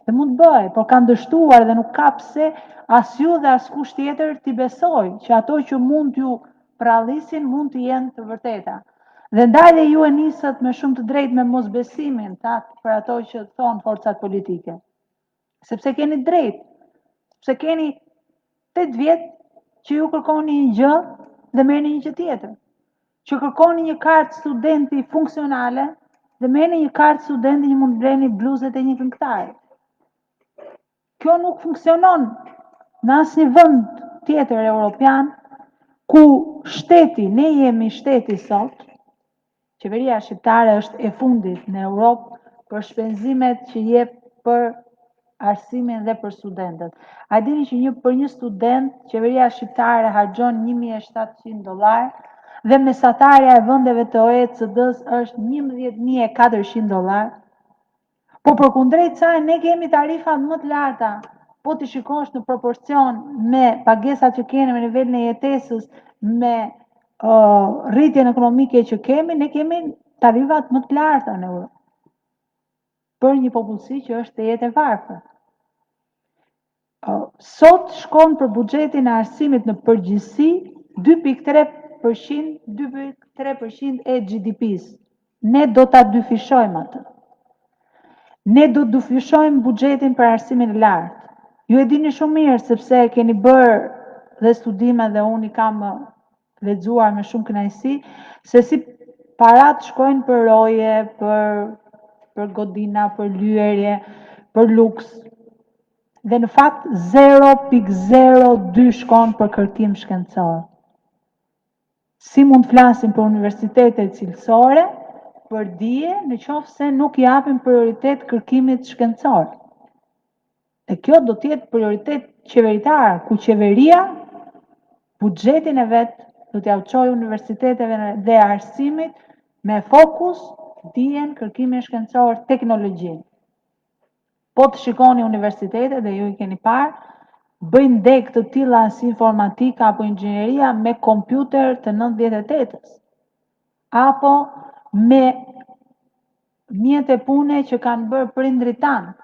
S4: dhe mund të bëhej, por kanë dështuar dhe nuk ka pse as ju dhe as kush tjetër t'i besoj që ato që mund t'ju prallisin mund të jenë të vërteta. Dhe ndaj ju e nisët me shumë të drejtë me mosbesimin për ato që thonë forcat politike. Sepse keni drejt, sepse keni 8 vjet që ju kërkoni një gjë dhe merrni një gjë tjetër. Që kërkoni një kartë studenti funksionale dhe merrni një kartë studenti që mund të bleni bluzet e një këngëtari. Kjo nuk funksionon në asnjë vend tjetër evropian ku shteti, ne jemi shteti sot, qeveria shqiptare është e fundit në Europë për shpenzimet që jep për arsimin dhe për studentët. A dini që për një student, qeveria shqiptare harxhon $1.700 dhe mesatarja e vendeve të OECD-s është $11.400. Po përkundrejt saj ne kemi tarifat më të larta. Po ti shikosh në proporcion me pagesat që kemi, me nivelin e jetesës, me rritjen ekonomike që kemi, ne kemi tarifat më të larta në Europë. Për një popullsi që është të jetë e varfër. Sot shkon për buxhetin e arsimit në përgjithësi 2.3% e GDP-s. Ne do ta dyfishojmë atë. Ne do të dyfishojmë buxhetin për arsimin e lartë. Ju e dini shumë mirë sepse keni bërë dhe studime dhe unë i kam lexuar me shumë kënaqësi se si parat shkojnë për roje, për godina, për lyerje, për luks. dhe në fakt 0.02 shkon për kërkim shkencor. Si mund flasim për universitetet cilësore, për dije në qoftë se nuk japim prioritet kërkimit shkencor. E kjo do t'jetë prioritet qeveritar, ku qeveria buxhetin e vet do t'ja çojë universiteteve dhe arsimit me fokus dijen, kërkimin shkencor, teknologjinë. Po të shikoni universitetet, dhe ju i keni parë, bëjnë deg të tilla si informatika apo inxhinieria me kompjuter të 98-s, apo me mjete pune që kanë bërë prindrit tanë.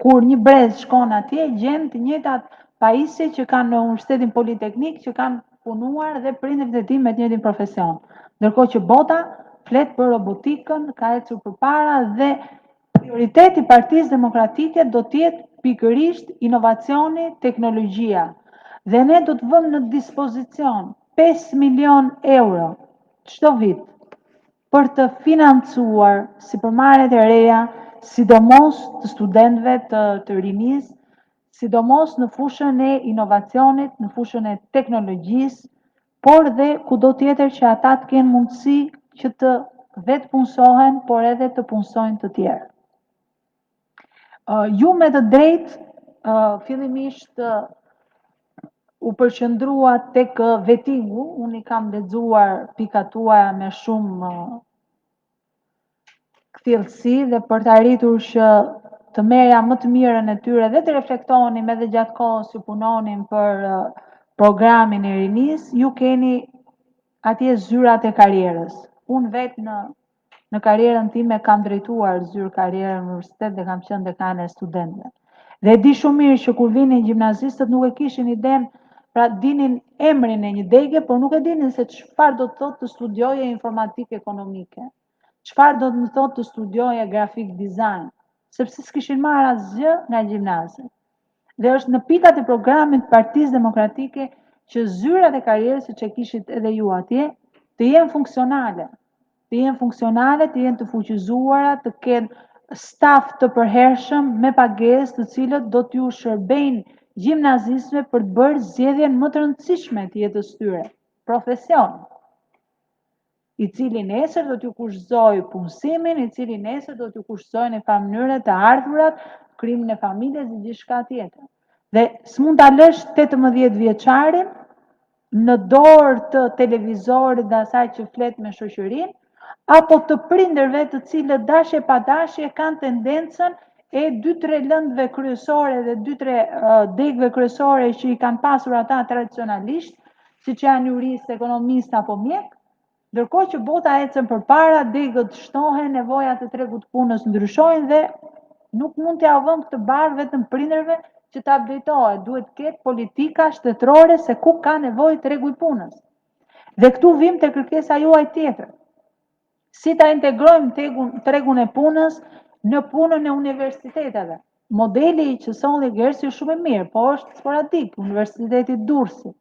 S4: Kur një brez shkon atje, gjen të njëjtat pajisje që kanë në Universitetin Politeknik, që kanë punuar dhe prindrit e tij me të njëjtin profesion. Ndërkohë që bota flet për robotikën, ka ecur përpara dhe prioriteti i Partisë Demokratike do të jetë pikërisht inovacioni, teknologjia. Dhe ne do të vëmë në dispozicion 5 milion euro çdo vit për të financuar sipërmarrjet e reja, sidomos të studentëve të rinis, sidomos në fushën e inovacionit, në fushën e teknologjisë, por dhe kudo tjetër që ata të kenë mundësi që të vetë punësohen, por edhe të punësojnë të tjerë. Ju me të drejtë fillimisht u përqendrua tek vetingu, unë i kam lexuar pikat tuaja me shumë kthjellësi dhe për të arritur që të merja më të mirën e tyre dhe të reflektonim edhe gjatë kohës që punonim për programin e rinis, ju keni atje zyrat e karrierës. Unë vetë në karrierën time kam drejtuar zyrë karrierë në universitet dhe kam qenë dekane e studentëve. Dhe di shumë mirë që kur vinin gjimnazistët nuk e kishin iden, pra dinin emrin e një dege, por nuk e dinin se çfarë do të thotë të studioje informatikë ekonomike, çfarë do të thotë të studioje grafik design, sepse s'kishin marrë asgjë nga gjimnazet. Dhe është në pikat e programit Partisë Demokratike që zyrat e karrierës, siç e kishit edhe ju atje, të jenë funksionale, të jenë të fuqizuara, të kenë staf të përhershëm me pagesë të cilët do t'ju shërbejnë gjimnazistëve për të bërë zgjedhjen më të rëndësishme të jetës tyre, profesion, i cili nesër do t'ju kushtojë punësimin, i cili nesër do t'ju kushtojë në farë mënyre të ardhurat, krimin e familjes dhe gjithçka tjetër. Dhe s'mund ta lësh 18 vjeçarin në dorë të televizorit dhe asaj që flet me shoqërinë, apo të prindërve të cilët dashje pa dashje kanë tendencën e 2-3 lëndëve kryesore dhe 2-3 degëve kryesore që i kanë pasur ata tradicionalisht, siç janë jurist, ekonomist apo mjek, ndërkohë që bota ecën përpara, degët shtohen, nevojat e tregut punës ndryshojnë dhe nuk mund t'ia vëmë këtë barë vetëm prindërve që ta updatohet, duhet të ketë politika shtetërore se ku ka nevojë tregu i punës. Dhe këtu vim te kërkesa juaj tjetër. Si ta integrojmë tregun e punës në punën e universiteteve. Modeli që solli Gersi është shumë i mirë, po është sporadik, Universiteti Durrësit.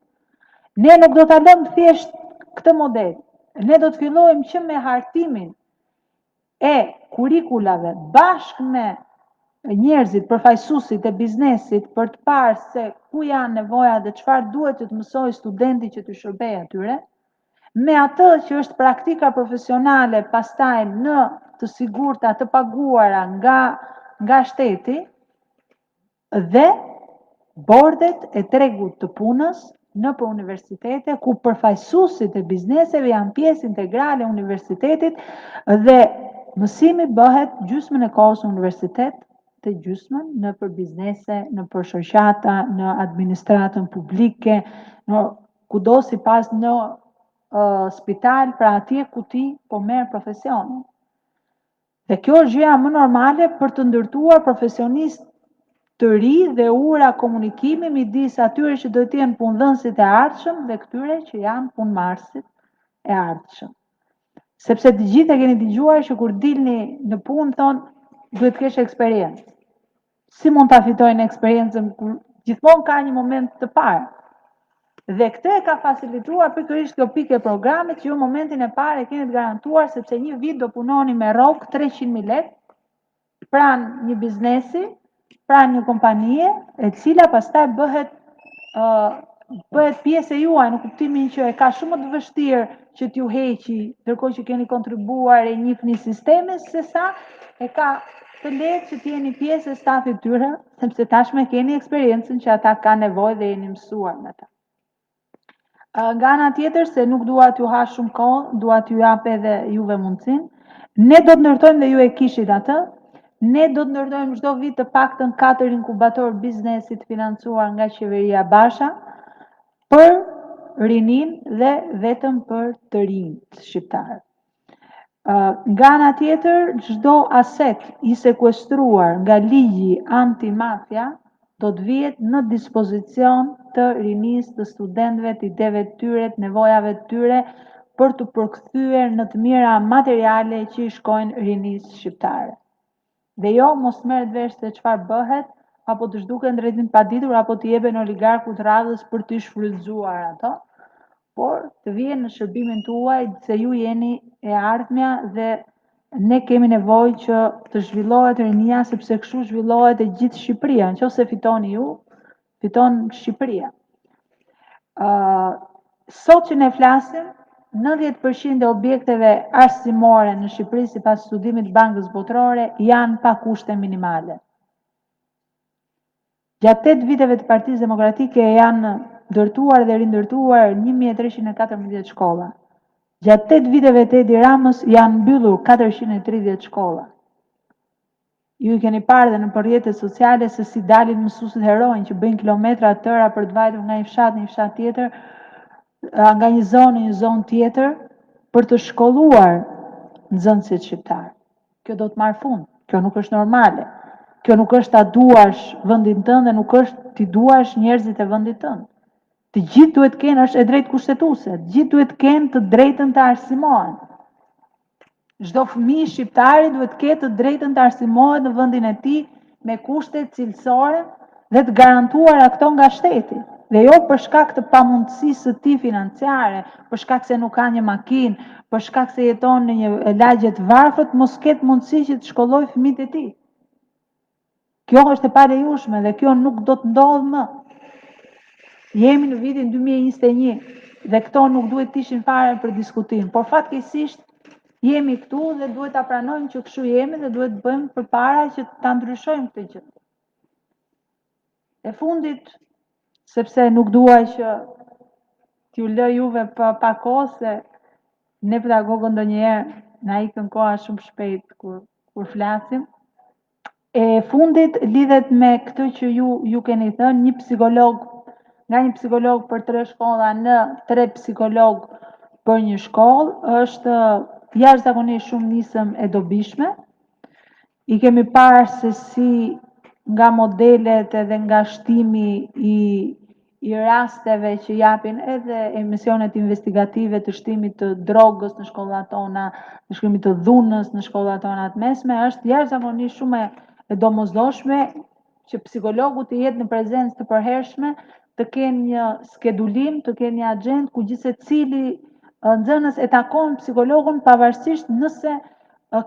S4: Ne nuk do ta lëmë thjesht këtë model. Ne do të fillojmë që me hartimin e kurikulave bashkë me njerëzit, përfaqësuesit e biznesit për të parë se ku janë nevojat dhe çfarë duhet të mësojë studenti që të shërbejë atyre, me atë që është praktika profesionale pastaj në të sigurta, të paguara nga shteti dhe bordet e tregut të punës në për universitete, ku përfaqësuesit e bizneseve janë pjesë integrale e universitetit dhe mësimi bëhet gjysmën e kohës në universitet, të gjysmën në për biznese, në për shoqata, në administratën publike, në kudo sipas në spital, pra atje ku ti po merr profesionin. Dhe kjo është gjëja më normale për të ndërtuar profesionistë të ri dhe ura komunikimi midis atyre që do të jenë punëdhënësit e ardhshëm dhe këtyre që janë punëmarrësit e ardhshëm. Sepse të gjithë e keni dëgjuar që kur dilni në punë thonë duhet të kesh eksperiencë. Si mund ta fitojnë eksperiencën kur gjithmonë ka një moment të parë? Dhe këtë e ka facilituar pikërisht kjo pikë e programit që ju momentin e parë e keni të garantuar sepse një vit do punoni me rrok 300.000 lekë pranë një biznesi, pra një kompanie e cila pastaj bëhet pjesë e juaj në kuptimin që e ka shumë më të vështirë që t'ju heqi, ndërkohë që keni kontribuar e njihni sistemin, sesa e ka të lehtë që t'jeni pjesë e stafit tyre, sepse tashmë keni eksperiencën që ata kanë nevojë dhe jeni mësuar me ta. Nga ana tjetër, se nuk dua t'ju ha shumë kohë, dua t'ju jap edhe juve mundësinë. Ne do të ndërtojmë dhe ju e kishit atë. Ne do të ndërtojmë çdo vit të paktën 4 inkubator biznesi të financuar nga qeveria Basha për rinin dhe vetëm për të rinjt shqiptarë. Nga ana tjetër, çdo aset i sekuestruar nga ligji antimafia do të vihet në dispozicion të rinisë, të studentëve, të ideve të tyre, të nevojave të tyre për të përkthyer në të mira materiale që i shkojnë rinisë shqiptare. Dhe jo mos merret vesh se çfarë bëhet, apo të zhduken drejtim paditur, apo të jepen oligarkut radhës për të shfrytzuar ato, por të vijen në shërbimin tuaj se ju jeni e ardhmja dhe ne kemi nevojë që të zhvillohet rinia, sepse kështu zhvillohet e gjithë Shqipëria. Nëse fitoni ju, fiton Shqipëria. Sot që ne flasim, 90% e objekteve arsimore në Shqipëri sipas studimit të Bankës Botërore janë pa kushte minimale. Gjatë 8 viteve të Partisë Demokratike janë ndërtuar dhe rindërtuar 1314 shkolla. Gjatë 8 viteve të Edi Ramës janë mbyllur 430 shkolla. Ju i keni parë dhe në rrjetet sociale se si dalin mësuesit heronj që bëjnë kilometra të tëra për të vajtur nga një fshat në një fshat tjetër, nga një zonë në një zonë tjetër, për të shkolluar nxënësit shqiptar. Kjo do të marrë fund, kjo nuk është normale. Kjo nuk është ta duash vendin tënd dhe nuk është ti duash njerëzit e vendit tënd. Të gjithë duhet të kenë, është e drejtë kushtetuese, të gjithë duhet të kenë të drejtën të arsimohen. Çdo fëmijë shqiptari duhet të ketë të drejtën të arsimohet në vendin e tij me kushte cilësore dhe të garantuara këto nga shteti. Dhe jo për shkak të pamundësisë së tij financiare, për shkak se nuk ka një makinë, për shkak se jeton në një lagje të varfër, mos ketë mundësi që të shkollojë fëmijët e tij. Kjo është e palejueshme dhe kjo nuk do të ndodhë më. Jemi në vitin 2021 dhe këto nuk duhet të ishin fare për diskutim, por fatkeqësisht jemi këtu dhe duhet ta pranojmë që kështu jemi dhe duhet të bëjmë përpara që ta ndryshojmë këtë gjë. E fundit, sepse nuk dua që t'ju lë juve pa kohë, se ne pedagogët ndonjëherë na ikën koha shumë shpejt kur flasim. E fundit lidhet me këtë që ju keni thënë, nga një psikolog për 3 shkolla në 3 psikolog për një shkollë, është jashtëzakonisht shumë nisëm e dobishme. I kemi parë se si nga modelet edhe nga shtimi i rasteve që japin edhe emisionet investigative të shtimit të drogës në shkollat tona, të shtimit të dhunës në shkollat tona të mesme, është jashtëzakonisht shumë e domosdoshme që psikologu të jetë në prezencë të përhershme, të kenë një skedulim, të kenë një agjendë ku gjithse cili nxënës e takon psikologun pavarësisht nëse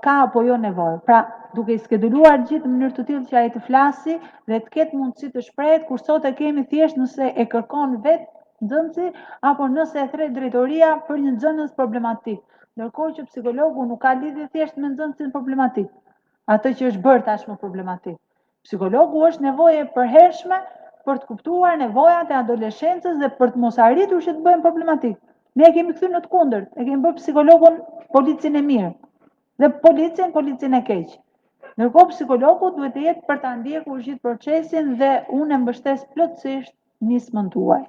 S4: ka apo jo nevojë. Pra, duke i skeduluar gjithë në mënyrë të tillë që ai të flasi dhe të ketë mundësi të shprehet, kur sot e kemi thjesht nëse e kërkon vetë nxënësi apo nëse e thret drejtoria për një nxënës problematik. Ndërkohë që psikologu nuk ka lidhje thjesht me nxënësin problematik, atë që është bërë tashmë problematik. Psikologu është nevojë e përhershme për të kuptuar nevojat e adoleshencës dhe për të mos arritur që të bëhen problematik. Ne e kemi kthyer në të kundërt, e kemi bërë psikologun policin e mirë dhe policin e keq. Ndërkohë psikologu duhet të jetë për ta ndjekur gjithë procesin dhe unë e mbështes plotësisht nismën tuaj.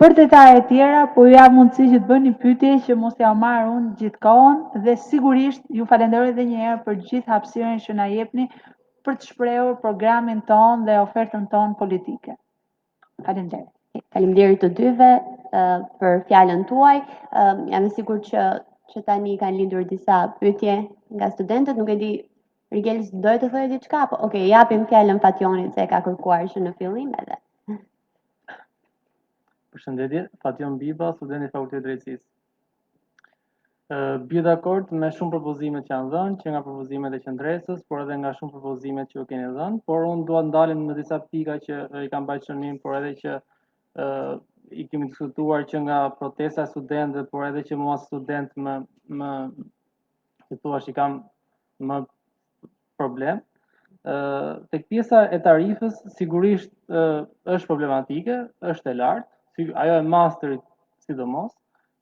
S4: Për detaje tjera, po ju jap mundësi që të bëni pyetje që mos ja marr unë gjithë kohën dhe sigurisht ju falenderoj edhe një herë për gjithë hapësirën që na jepni për të shprehur programin ton dhe ofertën ton politike. Faleminderit.
S1: Faleminderit të dyve për fjalën tuaj. Jam e sigurt që tani kanë lindur disa pyetje nga studentët, nuk e di Rigel, doje të thoje diçka, po okay, japim fjalën Fationit se e ka kërkuar që në fillim edhe.
S2: Përshëndetje, Fation Biba, student i Fakultetit të Drejtësisë.
S5: Bie dakord me shumë propozimet që janë dhënë, që nga propozimet e qendresës, por edhe nga shumë propozimet që u keni dhënë, por unë dua ndalem në disa pika që i kam bërë shënim, por edhe që i kemi diskutuar që nga protesta e studentëve, por edhe që mua student më si thua i kam më problem. Tek pjesa e tarifës sigurisht është problematike, është e lartë, ajo e masterit sidomos,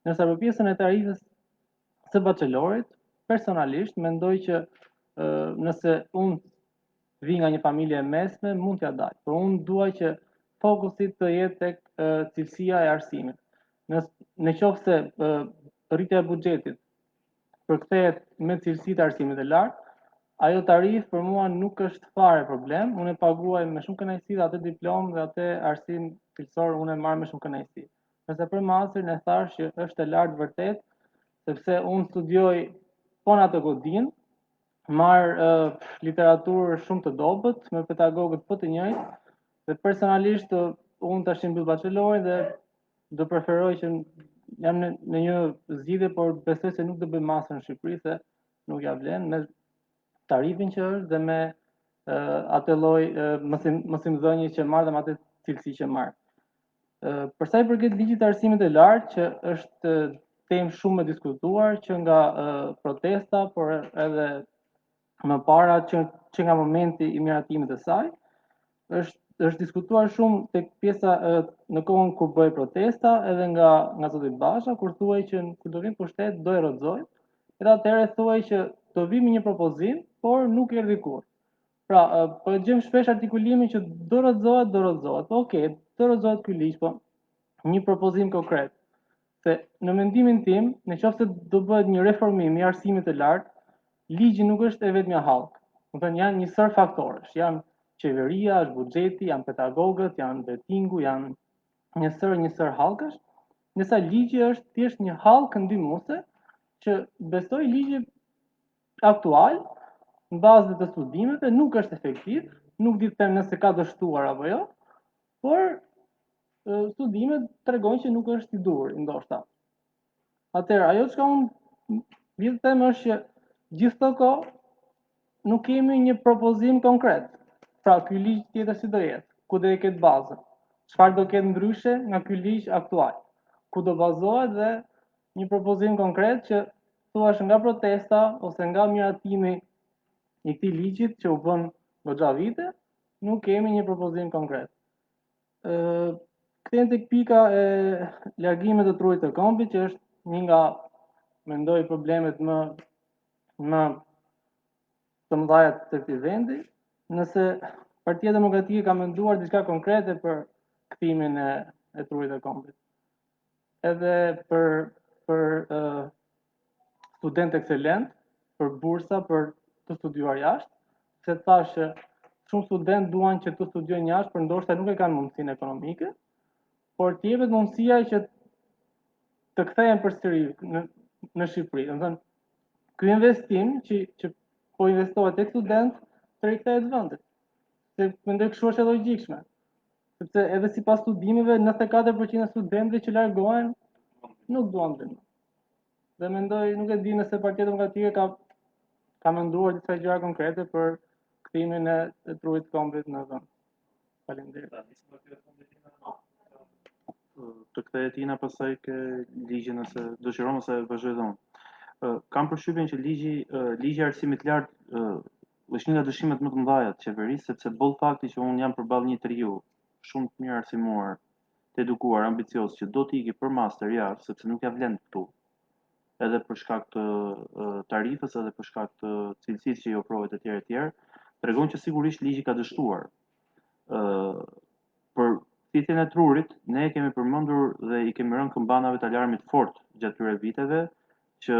S5: ndërsa për pjesën e tarifës së bachelorit, personalisht mendoj që nëse unë vi nga një familje e mesme, mund t'ja daj, por unë dua që fokusi të jetë tek cilësia e arsimit. Në qoftë se rritja e buxhetit përkthehet me cilësi të arsimit të lartë, ajo tarifë për mua nuk është fare problem. Unë e paguaj me shumë kënaqësi dhe atë diplomë dhe atë arsim cilësor unë e marr me shumë kënaqësi. Nëse për masterin e thash që është e lartë vërtet, sepse unë studioj po në atë godin, marr literaturë shumë të dobët, me pedagogët po të njëjtë, dhe personalisht unë tash mbyll bachelorin dhe do preferoj që jam në një zgjidhje, por besoj se nuk do bëj master në Shqipëri, se nuk ja vlen me tarifin që është dhe me atë lloj mësimdhënie që marr dhe me atë cilësi që marr. Për sa i përket ligjit të arsimit të lartë, që është temë shumë e diskutuar që nga protesta, por edhe më para që nga momenti i miratimit të saj, është diskutuar shumë tek pjesa në kohën kur bëi protesta, edhe nga zoti Basha, kur thuaj që kur do vinë pushtet do e rrëzojnë, edhe atëherë thuaj që do vi me një propozim, por nuk erdhi kurrë. Pra, po gjem shpesh artikulimin që do rrëzohet. Okej, do rrëzohet ky ligj, po një propozim konkret. Se në mendimin tim, nëse do bëhet një reformim i arsimit të lartë, ligji nuk është e vetmja hallk. Do të thënë janë një sër faktorësh, janë qeveria, është buxheti, janë pedagogët, janë vettingu, janë një sër hallkash, ndërsa ligji është thjesht një hallk ndihmuese që besoj ligji aktual në bazë të studimeve nuk është efektiv, nuk di të them nëse ka dështuar apo jo, por studimet tregojnë që nuk është i dur, ndoshta. Atëherë, ajo çka unë vi të them është që gjithë këtë kohë nuk kemi një propozim konkret. Pra, ky ligj tjetër si do jetë, ku do ketë bazën, çfarë do ketë ndryshe nga ky ligj aktual, ku do bazohet dhe një propozim konkret që thuash nga protesta ose nga miratimi i këtij ligjit që u bën goxha vite, nuk kemi një propozim konkret. Kthehem tek pika e largimit të trurit të kombit, që është një nga mendoj problemet më të mëdha të këtij vendi, nëse Partia Demokratike ka menduar diçka konkrete për kthimin e trurit të kombit. Edhe për student ekselent, për bursa, për të studiuar jashtë, se thash që shumë student duan që të studiojnë jashtë, por ndoshta nuk e kanë mundësinë ekonomike, por t'i jepet mundësia që të kthehen përsëri në Shqipëri. Do të thënë, ky investim që po investohet tek student, të rikthehet vendit. Se mendoj kështu është e logjikshme. Sepse edhe sipas studimeve 94% e studentëve që largohen nuk duan të vinë. Dhe mendoj, nuk e di nëse Partia Demokratike ka menduar disa gjëra konkrete për kthimin e trurit të kombit në vend. Faleminderit.
S3: Të kthehet Ina pasaj ke ligjin nëse dëshiron ose vazhdon. Kam përshtypjen që ligji i arsimit të lartë është një nga dëshimet më të mëdha të qeverisë, sepse boll fakti që unë jam përballë një triu shumë të mirë arsimuar, të edukuar, ambicioz, që do të iki për master jashtë, sepse nuk ja vlen këtu. Edhe për shkak të tarifës, edhe për shkak të cilësisë që i ofrohet etj. Tregon që sigurisht ligji ka dështuar. Për thithjen e trurit, ne kemi përmendur dhe i kemi rënë këmbanave të alarmit fort gjatë këtyre viteve, që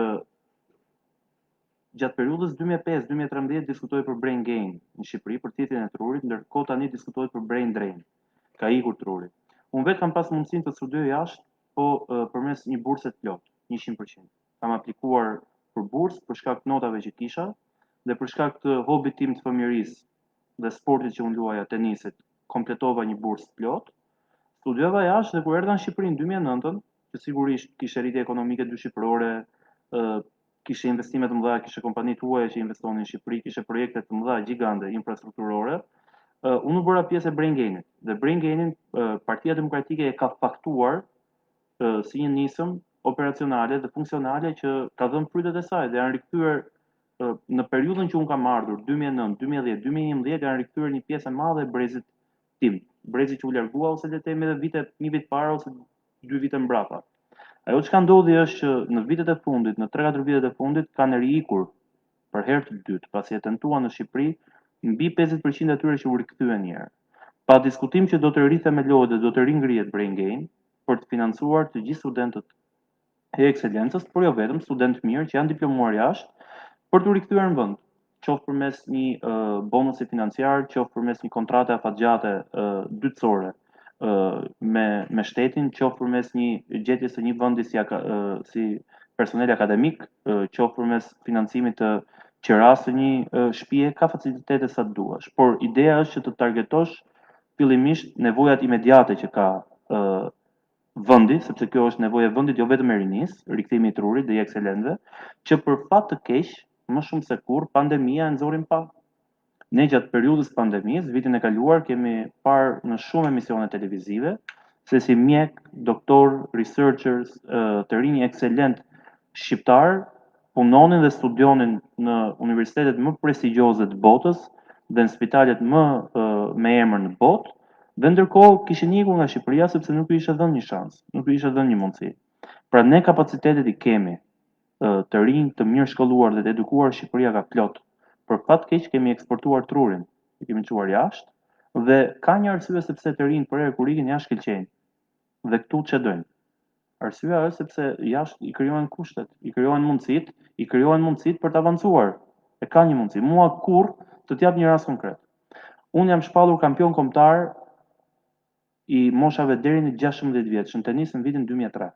S3: gjatë periudhës 2005-2013 diskutohej për brain gain në Shqipëri për thithjen e trurit, ndërkohë tani diskutohet për brain drain. Ka ikur truri. Unë vetë kam pas mundësinë të studioj jashtë, po përmes një burse të plotë, 100%. Kam aplikuar për bursë për shkak të notave që kisha dhe për shkak të hobit tim të fëmijërisë dhe sportit që unë luaja, tenisit, kompletova një bursë të plotë. Studiova jashtë dhe kur erdha në Shqipëri në 2009, që sigurisht kishte rritje ekonomike dyshipërore, kishe investime të mëdha, kishe kompani të huaja që investonin në Shqipëri, kishe projekte të mëdha gjigande infrastrukturore. Unë bëra pjesë e Brain Gainit dhe Brain Gainin Partia Demokratike e ka faktuar si një nisëm operacionale dhe funksionale që ka dhënë prytet e saj dhe janë rikthyer në periudhën që unë kam ardhur 2009, 2010, 2011 janë rikthyer një pjesë e madhe e brezit tim, brezi që u largua ose le të themi edhe një vit para ose 2 vite mbrapa. Ajo që ka ndodhi është që në vitet e fundit, në 3-4 vitet e fundit kanë riikur për herë të dytë, pasi e tentuan në Shqipëri, mbi 50% e tyre që u rikthyen një herë. Pa diskutim që do të rithemelohet dhe do të ringrihet Brain Gain për të financuar të gjithë studentët e ekselencës, por jo vetëm studentë mirë që janë diplomuar jashtë, për të rikthyer në vend, qoftë përmes një bonusi financiar, qoftë përmes një kontrate afatgjate dytësore me shtetin, qoftë përmes një gjetjes së një vendi si personel akademik, qoftë përmes financimit të qeras së një shtëpie, ka facilitete sa të duash, por ideja është që të targetosh fillimisht nevojat imediate që ka vendi, sepse kjo është nevojë e vendit jo vetëm e rinis, rikthimi i trurit dhe i ekselentëve, që për fat të keq, më shumë se kur pandemia e nxorrin pa. Ne gjatë periudhës pandemisë, vitin e kaluar, kemi parë në shumë emisione televizive se si mjek, doktor, researchers, të rinj ekselent shqiptar punonin dhe studionin në universitetet më prestigjioze të botës dhe në spitalet më me emër në botë, dhe ndërkohë kishin ikur nga Shqipëria sepse nuk i ishte dhënë një shans, nuk i ishte dhënë një mundësi. Pra ne kapacitetet i kemi, të rinj, të mirë shkolluar dhe të edukuar Shqipëria ka plot. Për fat keq kemi eksportuar trurin, i kemi çuar jashtë dhe ka një arsye sepse të rinj për herë kur ikin jashtë shkëlqejnë. Dhe këtu ç'dojnë. Arsyeja është sepse jashtë i krijohen kushtet, i krijohen mundësitë për të avancuar. E ka një mundësi. Mua të t'jap një rast konkret. Unë jam shpallur kampion kombëtar i moshave deri në 16 vjeç në tenis në vitin 2003.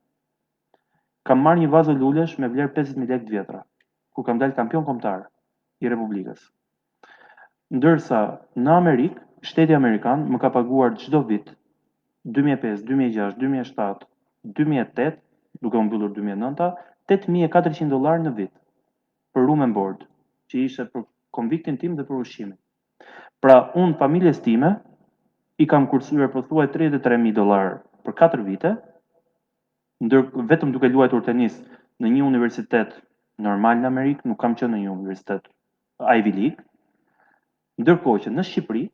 S3: Kam marrë një vazo lulesh me vlerë 50.000 lekë të vjetra, ku kam dalë kampion kombëtar i Republikës. Ndërsa në Amerikë, shteti amerikan më ka paguar çdo vit 2005, 2006, 2007, 2008, duke u mbyllur 2009, $8.400 në vit për room and board, që ishte për konviktin tim dhe për ushqimin. Pra, unë familjes time i kam kursyer pothuaj $33.000 për 4 vite, vetëm duke luajtur tenis në një universitet normal në Amerikë, nuk kam qenë në një universitet Ivy League, ndërkohë që në Shqipëri,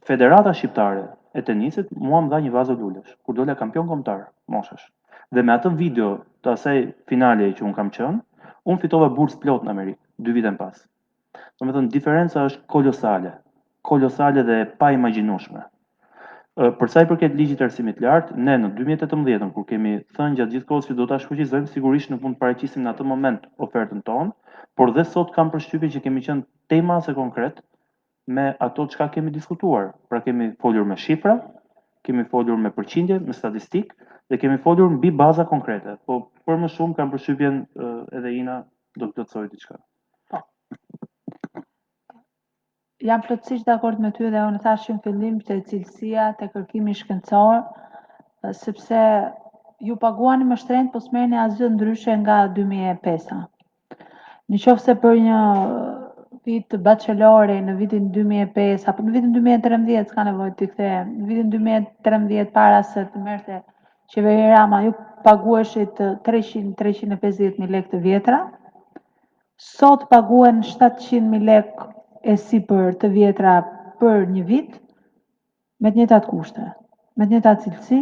S3: Federata Shqiptare e Tenisit mua më dha një vazo lulesh, kur dola kampion kombëtar moshash. Dhe me atë video të asaj finale që unë kam qenë, unë fitova bursë plot në Amerikë, 2 vite më pas. Domethënë diferenca është kolosale dhe pa imagjinueshme. Për sa i përket ligjit të arsimit lart, ne në 2018, kur kemi thënë gjatë gjithë kohës që do ta shfuqizojmë, sigurisht nuk mund të paraqisim në atë moment ofertën tonë, por dhe sot kam përshtypjen që kemi qenë tema se konkret me ato çka kemi diskutuar. Pra kemi folur me shifra, kemi folur me përqindje, me statistikë dhe kemi folur mbi baza konkrete. Po për më shumë kam përshtypjen edhe Ina do të plotësoj diçka.
S4: Jam plotësisht dakord me ty dhe unë thash në fillim te cilësia, te kërkimi shkencor, sepse ju paguani më shtrenjtë, po s'merrni asgjë ndryshe nga 2005-a. Në qoftë se për një vit bachelori në vitin 2005 apo në vitin 2013, s'ka nevojë t'i kthehem. Në vitin 2013 para se të merrte qeveri Rama, ju paguheshit 300-350.000 lekë të vjetra. Sot paguen 700.000 lekë e si për të vjetra për një vit, me të njëjtat kushte, me të njëjtat cilësi,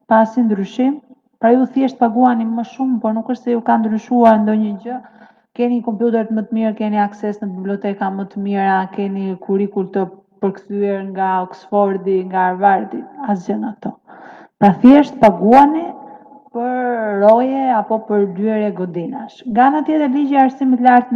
S4: pa asnjë ndryshim. Pra ju thjesht paguani më shumë, por nuk është se ju ka ndryshuar ndonjë gjë. Keni kompjuter më të mirë, keni akses në biblioteka më të mira, keni kurrikull të përkthyer nga Oxfordi, nga Harvardi, asgjë nga këto. Pra thjesht paguani për roje apo për dyerje godinash. Nga ana tjetër, ligji i arsimit lart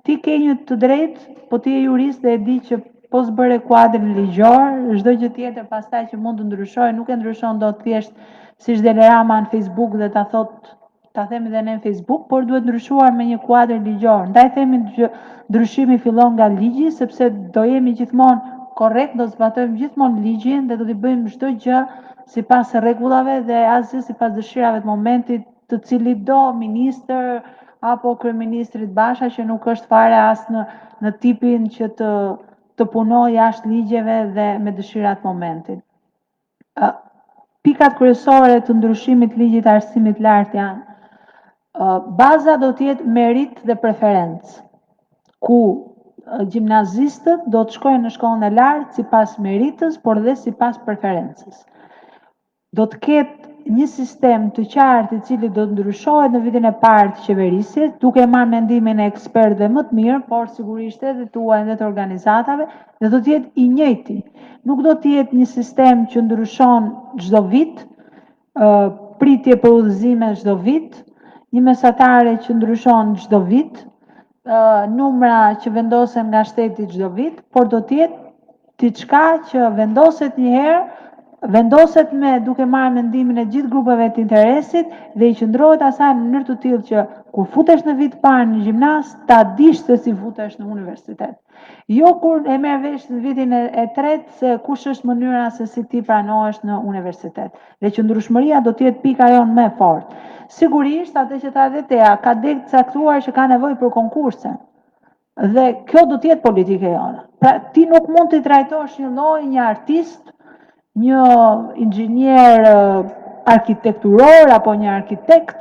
S4: ti ke një të drejtë, po ti je jurist dhe e di që po s'bëre kuadrin ligjor, çdo gjë tjetër pastaj që mund të ndryshojë, nuk e ndryshon dot thjesht siç del Rama në Facebook dhe ta themi dhe ne në Facebook, por duhet ndryshuar me një kuadër ligjor. Ndaj themi ndryshimi fillon nga ligji, sepse do jemi gjithmonë korrekt, do zbatojmë gjithmonë ligjin dhe do t'i bëjmë çdo gjë sipas rregullave dhe asgjë sipas dëshirave të momentit të cilit do ministër, apo kryeministrit Basha që nuk është fare as në tipin që të punoj jashtë ligjeve dhe me dëshirat momentit. Pikat kryesore të ndryshimit ligjit të arsimit lartë janë baza do të jetë merit dhe preferencë, ku gjimnazistët do të shkojnë në shkollën e lartë sipas meritës, por dhe sipas preferencës. Do të ketë një sistem të qartë i cili do të ndryshohet në vitin e parë të qeverisjes, duke marrë mendimin e ekspertëve më të mirë, por sigurisht edhe tuaj dhe të organizatave, dhe do të jetë i njëjti. Nuk do të jetë një sistem që ndryshon çdo vit, pritje për udhëzime çdo vit, një mesatare që ndryshon çdo vit, numra që vendosen nga shteti çdo vit, por do të jetë diçka që vendoset një herë, vendoset duke marrë mendimin e gjithë grupeve të interesit dhe i qëndrohet asaj në mënyrë të tillë që kur futesh në vit parë në gjimnaz, ta dish se si futesh në universitet. Jo kur e merr vesh në vitin e tretë se kush është mënyra se si ti pranohesh në universitet. Dhe qëndrueshmëria do të jetë pika jonë më e fortë. Sigurisht, atë që tha edhe Tea, ka degë caktuar që ka nevojë për konkurse. Dhe kjo do të jetë politike jone. Pra, ti nuk mund të trajtosh një lloj, një artist, një inxhinier arkitekturor apo një arkitekt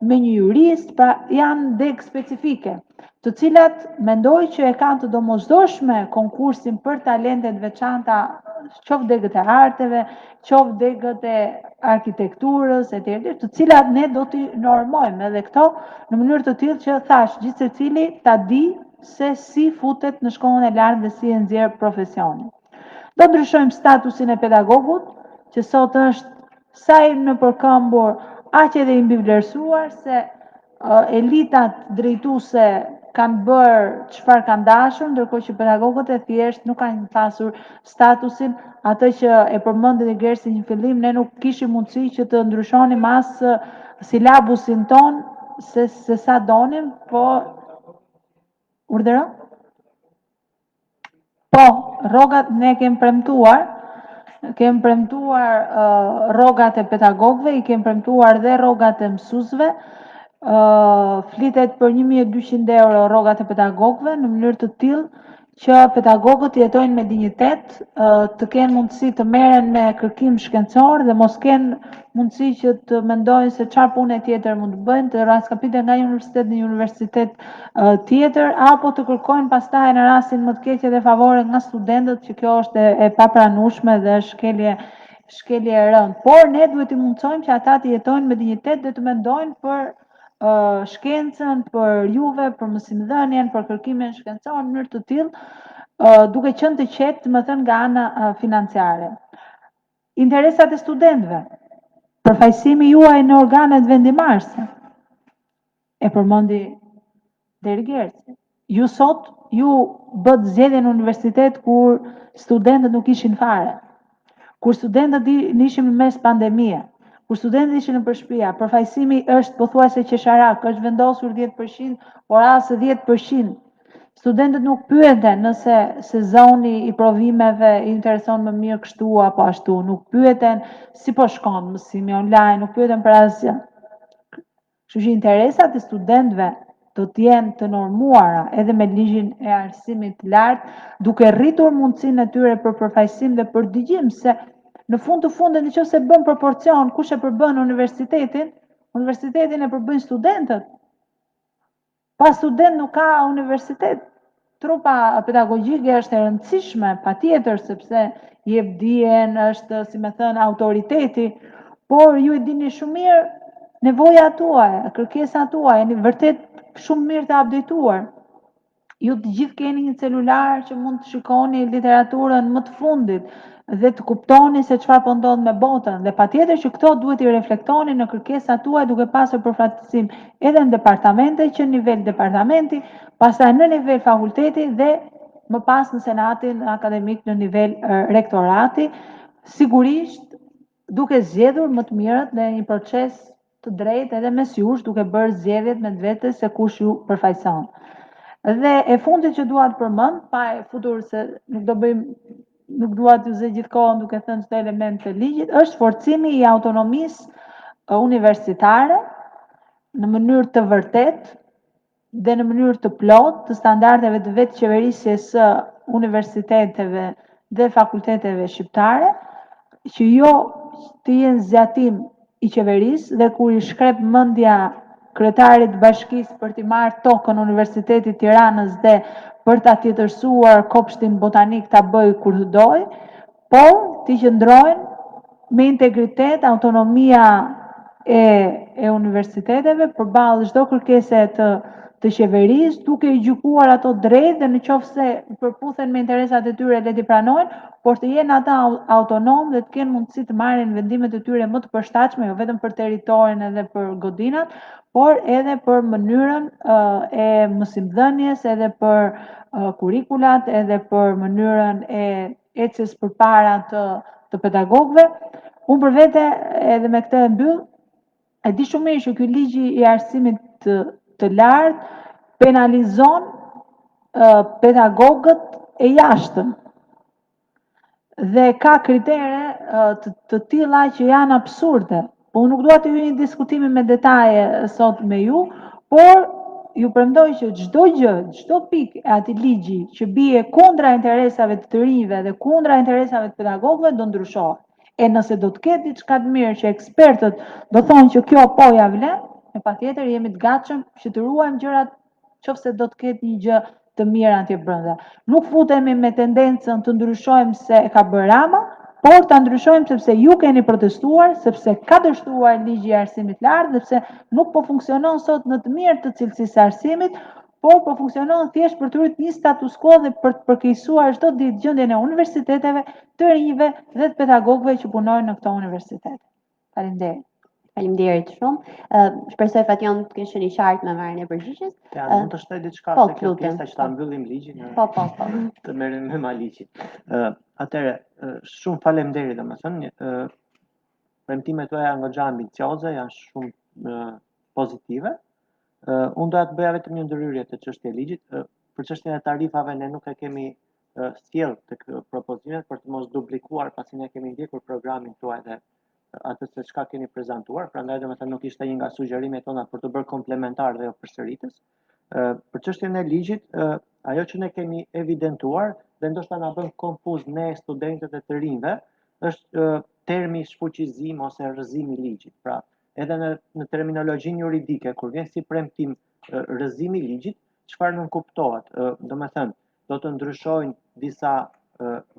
S4: me një jurist, pra janë degë specifike, të cilat mendoj që e kanë të domosdoshme konkursin për talentet veçanta, qoftë degët e arteve, qoftë degët e arkitekturës, etj., të cilat ne do t'i normojmë edhe këto në mënyrë të tillë që thash gjithë secili ta di se si futet në shkollën e lartë dhe si e nxjerr profesionin. Do ndryshojmë statusin e pedagogut, që sot është sa i nëpërkëmbur, aq edhe i mbivlerësuar, se elitat drejtuese kanë bërë çfarë kanë dashur, ndërkohë që pedagogët e thjesht nuk kanë pasur statusin, atë që e përmendi dhe Gersi në fillim, ne nuk kishim mundësi që të ndryshonim as silabusin ton se sa donim, po urdhëro? Po, rrogat ne kemi premtuar rrogat e pedagogëve, i kemi premtuar dhe rrogat e mësuesve. Flitet për 1.200 euro rrogat e pedagogëve në mënyrë të tillë që pedagogët jetojnë me dinjitet, të kenë mundësi të merren me kërkim shkencor dhe mos kenë mundësi që të mendojnë se çfarë pune tjetër mund të bëjnë, të raskapiten nga një universitet në një universitet tjetër, apo të kërkojnë pastaj në rastin më të keq edhe favore nga studentët, që kjo është e papranueshme dhe shkelje e rëndë. Por ne duhet i mundsojmë që ata të jetojnë me dinjitet dhe të mendojnë për shkencën, për juve, për mësimdhënien, për kërkimin shkencor në mënyrë të tillë, duke qenë të qetë, më thënë, nga ana financiare. Interesat e studentëve, përfaqësimi juaj në organet vendimarrëse. E përmendi deri Gersi. Ju sot bët zgjedhje në universitet kur studentët nuk ishin fare. Kur studentët ishim në mes pandemie. Kur studentët ishin në përshpia, përfaqësimi është pothuajse qesharak, është vendosur 10%, por as 10%. Studentët nuk pyeten nëse sezoni i provimeve i intereson më mirë kështu apo ashtu, nuk pyeten si po shkon mësimi online, nuk pyeten për asgjë. Kështu që interesat e studentëve do të jenë të normuara edhe me ligjin e arsimit lartë, duke rritur mundësinë e tyre për përfaqësim dhe për dëgjim, se në fund të fundit, nëse bën proporcion, kush e përbën universitetin e përbëjnë studentët. Pa student nuk ka universitet. Trupa pedagogjike është e rëndësishme, patjetër, sepse jep dijen, është, si më thënë, autoriteti, por ju e dini shumë mirë nevojat tuaja, kërkesat tuaja, jeni vërtet shumë mirë të updateuar. Ju të gjithë keni një celular që mund të shikoni literaturën më të fundit dhe të kuptoni se çfarë po ndodh me botën, dhe patjetër që këto duhet i reflektoni në kërkesat tuaja duke pasur përfaqësim edhe në departamente, që në nivel departamenti, pastaj në nivel fakulteti dhe më pas në senatin akademik në nivel rektorati, sigurisht duke zgjedhur më të mirët dhe një proces të drejtë edhe mes jush, duke bërë zgjedhjet me vetes se kush ju përfaqëson. Dhe e fundit që dua të përmend, pa e futur se nuk dua t'ju zë gjithë kohën duke thënë çdo element të ligjit, është forcimi i autonomisë universitare në mënyrë të vërtetë, dhe në mënyrë të plotë të standardeve të vetë qeverisjes së universiteteve dhe fakulteteve shqiptare, që jo të jenë zgjatim i qeverisë dhe kur i shkrep mendja kryetarit bashkisë për t'i marrë tokën Universitetit Tiranës dhe për ta tjetërsuar kopshtin botanik ta bëj kur të doj, por t'i qëndrojnë me integritet, autonomia e universiteteve përballë çdo kërkese të qeverisë, duke i gjykuar ato drejt dhe në qoftë se përputhen me interesat e tyre le t'i pranojnë, por të jenë ata autonom dhe të kenë mundësi të marrin vendimet e tyre më të përshtatshme, jo vetëm për territorin edhe për godinat, por edhe për mënyrën e mësimdhënies, edhe për kurikulat, edhe për mënyrën e ecjes përpara të pedagogëve. Unë për vete, edhe me këtë e mbyll, e di shumë mirë që ky ligji i arsimit të lartë penalizon pedagogët e jashtëm dhe ka kritere të tilla që janë absurde. Po unë nuk dua të hyj në diskutime me detaje sot me ju, por ju premtoj që çdo gjë, çdo pikë e atij ligji që bie kundra interesave të rinjve dhe kundra interesave të pedagogëve do ndryshohet. E nëse do të ketë diçka të mirë që ekspertët do thonë që kjo po ja vlen, e patjetër jemi të gatshëm që të ruajmë gjërat nëse do të ketë një gjë të mirë atje brenda. Nuk futemi me tendencën të ndryshojmë se ka bërë Rama, por ta ndryshojmë sepse ju keni protestuar, sepse ka dështuar ligji i arsimit lartë, sepse nuk po funksionon sot në të mirë të cilësisë së arsimit, por po funksionon thjesht për të rritur një status quo dhe për të përkeqësuar çdo ditë gjendjen e universiteteve, të rinjve dhe të pedagogëve që punojnë në këto universitete. Faleminderit.
S1: Faleminderit shumë. Shpresoj Fation të kesh qenë i qartë me marrjen e përgjigjes.
S2: Ja, mund të shtoj diçka
S1: Po,
S2: se kjo
S1: lutem.
S2: pjesa që ta mbyllim ligjin.
S1: Po.
S2: Të merrem me maliqin. Atëre, shumë faleminderit domethënë. Premtimet tuaja janë goxha ambicioze, janë shumë pozitive. Unë doja të bëja vetëm një ndërhyrje të çështjes e ligjit. Për çështjen e tarifave ne nuk e kemi sjell tek propozimet për të mos duplikuar pasi ne kemi ndjekur programin tuaj dhe atë se çka keni prezantuar, prandaj domethënë nuk ishte një nga sugjerimet tona për të bërë komplementar dhe jo përsëritës. Për çështjen e ligjit, ajo që ne kemi evidentuar dhe ndoshta na bën konfuz ne studentët e të rinjve, është termi shfuqizim ose rrëzim i ligjit. Pra, edhe në terminologjinë juridike, kur vjen si premtim rrëzimi i ligjit, çfarë nuk kuptohet? Domethënë, do të ndryshojnë disa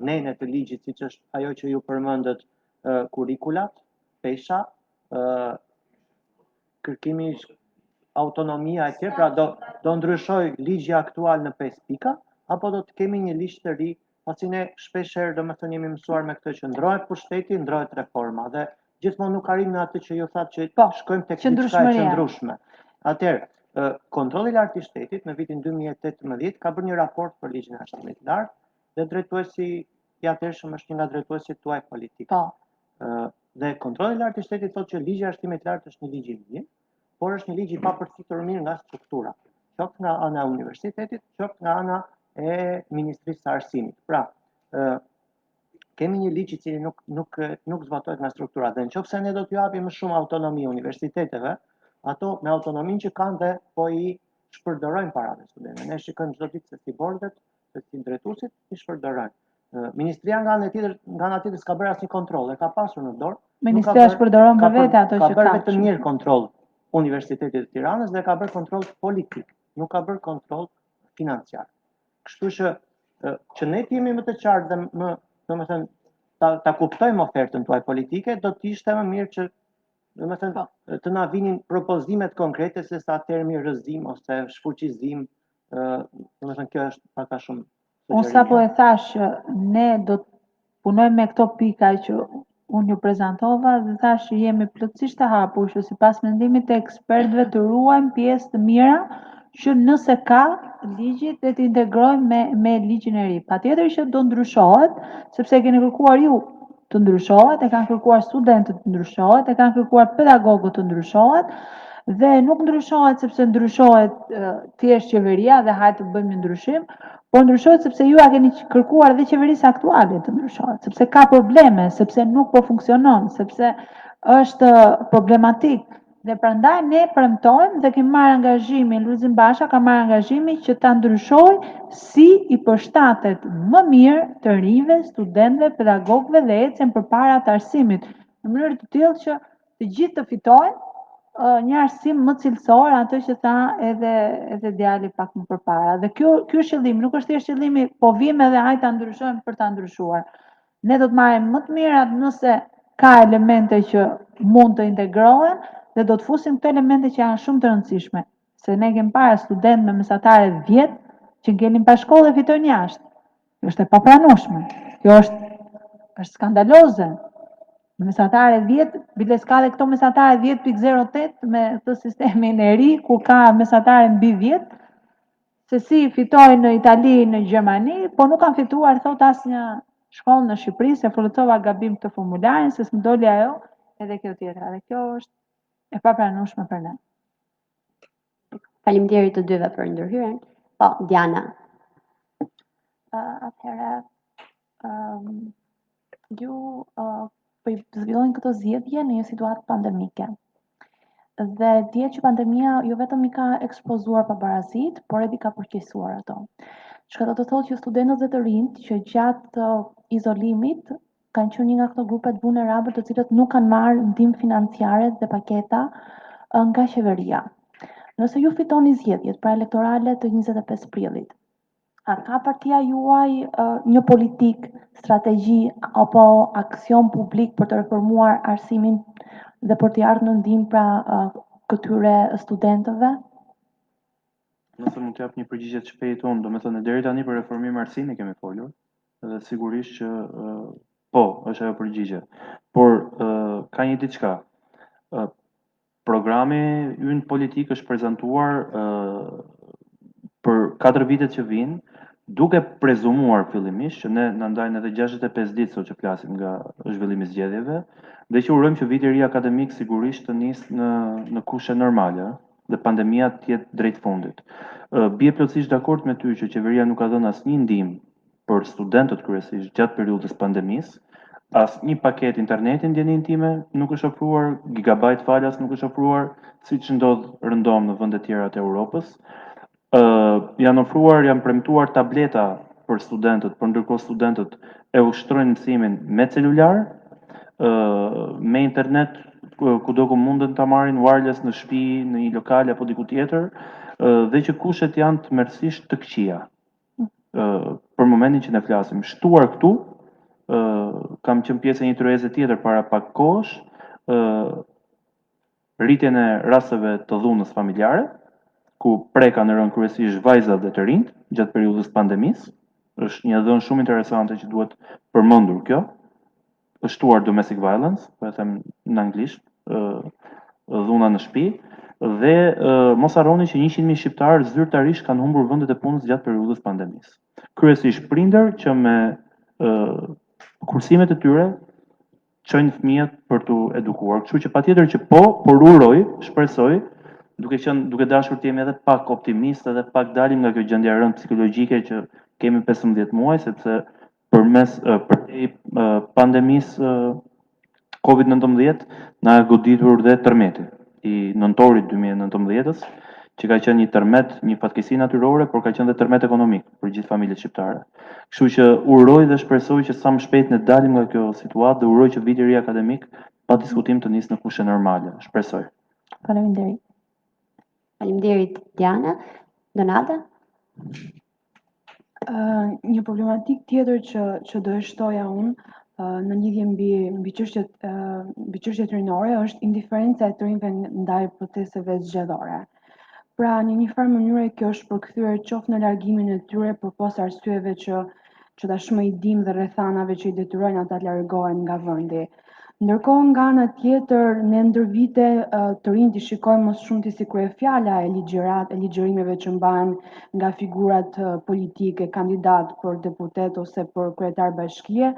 S2: nene të ligjit, siç është ajo që ju përmendët, kurikulat, pesha, kërkimi autonomia e tjerë, pra do ndryshoj ligji aktual në 5 pika, apo do të kemi një ligj të ri, pasi ne shpeshherë domethënë jemi mësuar me këtë që ndrohet pushteti, ndrohet reforma dhe gjithmonë nuk arrim në atë që ju thatë që shkojmë tek diçka e qëndrueshme. Atëherë, kontrolli i lartë i shtetit në vitin 2018 ka bërë një raport për ligjin e arsimit të lartë dhe drejtuesi i atëhershëm është një nga drejtuesit tuaj politik. Dhe kontrolli i lartë i shtetit thotë që ligji i arsimit të lartë është një ligj i mirë, por është një ligj i papërfituar mirë nga struktura, qoftë nga ana e universitetit, qoftë nga ana e Ministrisë së Arsimit. Pra, kemi një ligj i cili nuk zbatohet nga struktura dhe nëse ne do t'ju japim më shumë autonomi universiteteve, ato me autonominë që kanë dhe po i shpërdorojnë paratë studentëve. Ne shikojmë çdo ditë se si bordet, se si drejtuesit i shpërdorojnë. Ministria nga ana tjetër s'ka bërë asnjë kontroll, e ka pasur në dorë.
S4: Ministria shpërdoron për vete ato që ka.
S2: Ka bërë vetëm mirë kontroll Universitetit të Tiranës dhe ka bërë kontroll politik, nuk ka bërë kontroll financiar. Kështu që ne jemi më të qartë dhe më, domethënë, ta kuptojmë ofertën tuaj politike, do të ishte më mirë që domethënë të na vinin propozimet konkrete se sa termi rrëzim ose shfuqizim, domethënë kjo është pak a shumë.
S4: Unë sapo e thash, ne do të punojmë me këto pika që unë ju prezantova dhe thash që jemi plotësisht të hapur që sipas mendimit të ekspertëve të ruajmë pjesë të mira që nëse ka ligjit dhe të integrojmë me ligjin e ri. Patjetër që do ndryshohet, sepse keni kërkuar ju të ndryshohet, e kanë kërkuar studentët të ndryshohet, e kanë kërkuar pedagogët të ndryshohet, dhe nuk ndryshohet sepse ndryshohet thjesht qeveria dhe hajde të bëjmë një ndryshim, por ndryshohet sepse ju a keni kërkuar dhe qeverisë aktuale të ndryshohet, sepse ka probleme, sepse nuk po funksionon, sepse është problematik Dhe prandaj ne premtojmë dhe kemi marrë angazhimin, Lulzim Basha ka marrë angazhimin që ta ndryshojë si i përshtatet më mirë të rinjve, studentëve, pedagogëve dhe ecën përpara të arsimit, në mënyrë të tillë që të gjithë të fitojnë një arsim më cilësor, atë që tha edhe djali pak më përpara. Dhe ky është qëllimi, nuk është thjesht qëllimi, po vim edhe hajde ta ndryshojmë për ta ndryshuar. Ne do të marrim më të mirat nëse ka elemente që mund të integrohen dhe do të fusim këto elemente që janë shumë të rëndësishme. Se ne kemi parë studentë me mesatare 10 që ngelin pa shkollë dhe fitojnë jashtë. Kjo është e papranueshme. Kjo është skandaloze. Me mesatare 10, biles ka dhe këto mesatare 10.08 me këtë sistemin e ri ku ka mesatare mbi 10, se si fitojnë në Itali, në Gjermani, po nuk kanë fituar thot asnjë shkollë në Shqipëri, se forcova gabim këtë formularin, se s'më doli ajo edhe kjo tjetra. Dhe kjo është e papranueshme për ne.
S1: Faleminderit të dyve për ndërhyrjen. Po, Diana.
S6: Atëherë, ju po zhvillojnë këto zgjedhje në një situatë pandemike. Dhe dihet që pandemia jo vetëm i ka ekspozuar pabarazitë, por edhe i ka përkeqësuar ato. Çka do të thotë që studentët dhe të rinjt që gjatë izolimit kanë qenë një nga këto grupet vulnerabël të cilët nuk kanë marrë ndihmë financiare dhe paketa nga qeveria. Nëse ju fitoni zgjedhjet pra elektorale të 25 prillit, a ka partia juaj një politik, strategji apo aksion publik për të reformuar arsimin dhe për të ardhur në ndihmë pra këtyre studentëve?
S3: Nëse mund të jap një përgjigje të shpejtë unë, domethënë deri tani për reformim arsimi kemi folur, dhe sigurisht që po, është ajo përgjigje. Por ka një diçka. Programi ynë politik është prezantuar për 4 vitet që vijnë, duke prezumuar fillimisht që ne na ndajnë edhe 65 ditë sot që flasim nga zhvillimi i zgjedhjeve, dhe që urojmë që viti i ri akademik sigurisht të nisë në kushte normale dhe pandemia të jetë drejt fundit. Bie plotësisht dakord me ty që qeveria nuk ka dhënë asnjë ndihmë për studentët kryesisht gjatë periudhës pandemisë, asnjë paketë interneti ndjenin time nuk është ofruar, gigabajt falas nuk është ofruar, siç ndodh rëndom në vende të tjera të Europës. Janë ofruar, janë premtuar tableta për studentët, por ndërkohë studentët e ushtrojnë mësimin me celular, me internet kudo ku munden ta marrin wireless në shtëpi, në një lokal apo diku tjetër, dhe që kushtet janë tmerrsisht të këqija. Për momentin që ne flasim, shtuar këtu, kam qenë pjesë e një tryeze tjetër para pak kohësh, rritjen e rasteve të dhunës familjare, ku preka në rënë kryesisht vajzat dhe të rinjt gjatë periudhës pandemisë. Është një dhënë shumë interesante që duhet përmendur kjo. Është shtuar domestic violence, po e them në anglisht, dhuna në shtëpi, dhe mos harroni që 100.000 shqiptarë zyrtarisht kanë humbur vendet e punës gjatë periudhës pandemisë. Kryesisht prindër që me kursimet e tyre çojnë fëmijët për t'u edukuar. Kështu që patjetër që po, por uroj, shpresoj, duke dashur të jemi edhe pak optimist, edhe pak dalim nga kjo gjendje e rëndë psikologjike që kemi 15 muaj, sepse përmes pandemisë COVID-19 na ka goditur dhe tërmeti i nëntorit 2019-s, që ka qenë një tërmet, një fatkeqësi natyrore, por ka qenë dhe tërmet ekonomik për gjithë familjet shqiptare. Kështu që uroj dhe shpresoj që sa më shpejt ne dalim nga kjo situatë dhe uroj që viti i ri akademik pa diskutim të nisë në kushte normale. Shpresoj.
S6: Faleminderit.
S1: Faleminderit Diana. Donata?
S7: Një problematik tjetër që do e shtoja unë në lidhje mbi çështjet rinore është indiferenca e të rinjve ndaj protesteve zgjedhore. Pra, në një farë mënyre kjo është përkthyer qoftë në largimin e tyre përpos arsyeve që tashmë i dim dhe rrethanave që i detyrojnë ata të largohen nga vendi. Ndërkohë nga ana tjetër, ne ndër vite të rinjt i shikojmë më shumë si kur e fjala e ligjerimeve që mbahen nga figurat politike, kandidat për deputet ose për kryetar bashkie,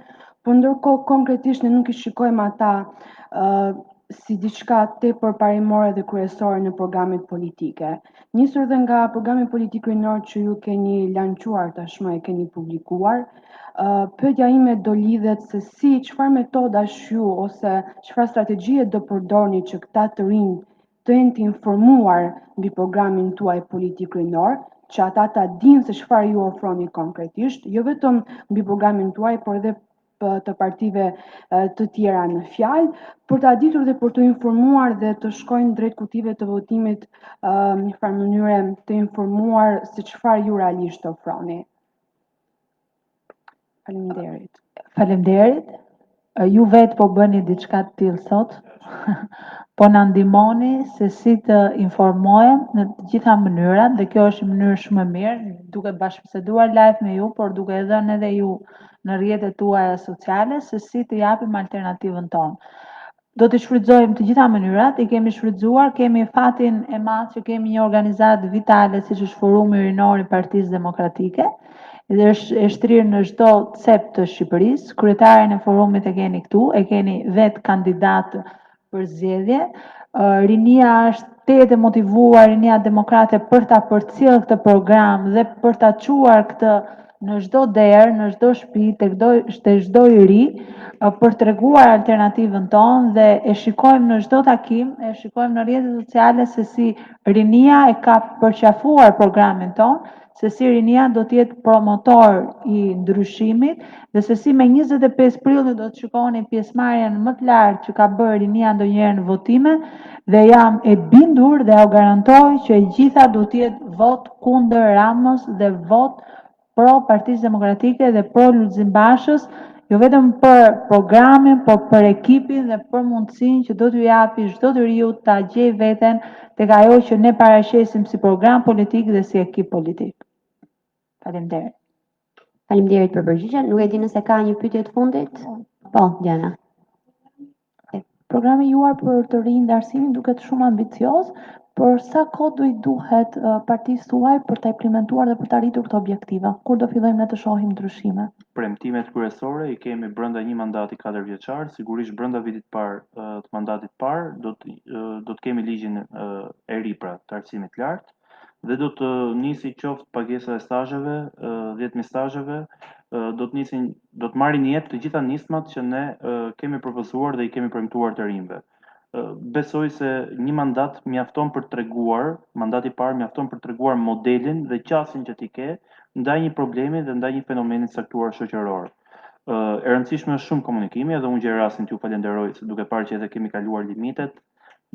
S7: por ndërkohë konkretisht ne nuk i shikojmë ata si diçka tepër parimore dhe kryesore në programet politike. Nisur dhe nga programi politik rinor që ju keni lançuar tashmë, e keni publikuar, pyetja ime do lidhet se çfarë metodash ju ose çfarë strategjie do përdorni që këta të rinj të jenë të informuar mbi programin tuaj politik kryinor, që ata ta dinë se çfarë ju ofroni konkretisht, jo vetëm mbi programin tuaj, por edhe të partive të tjera në fjalë, për ta ditur dhe për të informuar dhe të shkojnë drejt kutive të votimit në një farë mënyre të informuar se çfarë ju realisht ofroni. Faleminderit.
S4: Faleminderit. Ju vetë po bëni diçka të tillë sot. Po na ndihmoni se si të informohem në të gjitha mënyrat dhe kjo është një mënyrë shumë e mirë, duke bashkëbiseduar live me ju, por duke dhënë edhe ju në rrjetet tuaja sociale se si të japim alternativën tonë. Do të shfrytëzojmë të gjitha mënyrat, i kemi shfrytëzuar, kemi fatin e madh që kemi një organizatë vitale siç është Forumi Rinor i Partisë Demokratike, dhe është e shtrirë në çdo cep të Shqipërisë. Kryetaren e forumit e keni këtu, e keni vetë kandidat për zgjedhje. Rinia është tetë e motivuar, Rinia Demokrate, për ta përcjellë këtë program dhe për ta çuar këtë në çdo derë, në çdo shtëpi, tek çdo i ri, për treguar alternativën tonë dhe e shikojmë në çdo takim, e shikojmë në rrjetet sociale se si Rinia e ka përqafuar programin tonë, se si Rinia do të jetë promotor i ndryshimit dhe se si me 25 prillit do të shikoni pjesëmarrjen më të lartë që ka bërë Rinia ndonjëherë në votime dhe jam e bindur dhe u garantoj që e gjitha do të jetë vot kundër Ramës dhe vot pro Partisë Demokratike dhe pro Lulzim Bashës, jo vetëm për programin, por për ekipin dhe për mundësinë që do t'ju japi çdo njeriu ta gjejë veten tek ajo që ne paraqesim si program politik dhe si ekip politik. Faleminderit.
S1: Faleminderit për përgjigjen. Nuk e di nëse ka një pyetje të fundit. Po, Diana.
S6: Programi juar për të rinj dhe arsimin duket shumë ambicioz, por sa kohë do i duhet partisë tuaj për ta implementuar dhe për të arritur këto objektiva? Kur do fillojmë ne të shohim ndryshime?
S3: Premtimet kryesore i kemi brenda një mandati 4 vjeçar, sigurisht brenda vitit parë të mandatit parë do të kemi ligjin e ri pra të arsimit lartë dhe do të nisi qoftë pagesa e stazheve, 10.000 stazheve, do të marrin jetë të gjitha nismat që ne kemi propozuar dhe i kemi premtuar të rinjve. Besoj se një mandat mjafton për treguar, mandati i parë mjafton për treguar modelin dhe qasjen që ti ke ndaj një problemi dhe ndaj një fenomeni të caktuar shoqëror. E rëndësishme është shumë komunikimi dhe unë gjej rastin t'ju falenderoj se duke parë që edhe kemi kaluar limitet,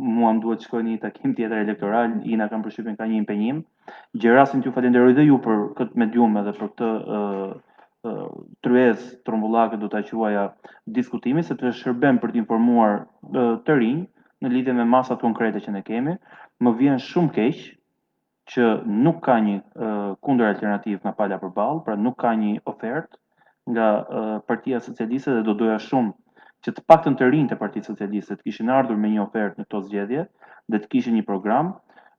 S3: mua më duhet të shkoj në një takim tjetër elektoral, Ina kam përshtypjen ka një impenjim. Gjej rastin t'ju falenderoj dhe ju për këtë medium edhe për këtë tryez trombullake do ta quaja diskutimi, sepse shërben për të informuar të rinj në lidhje me masat konkrete që ne kemi. Më vjen shumë keq që nuk ka një kundër alternativë nga pala përballë, pra nuk ka një ofertë nga Partia Socialiste dhe do doja shumë që të paktën të rinjtë e Partisë Socialiste të kishin ardhur me një ofertë në këto zgjedhje dhe të kishin një program,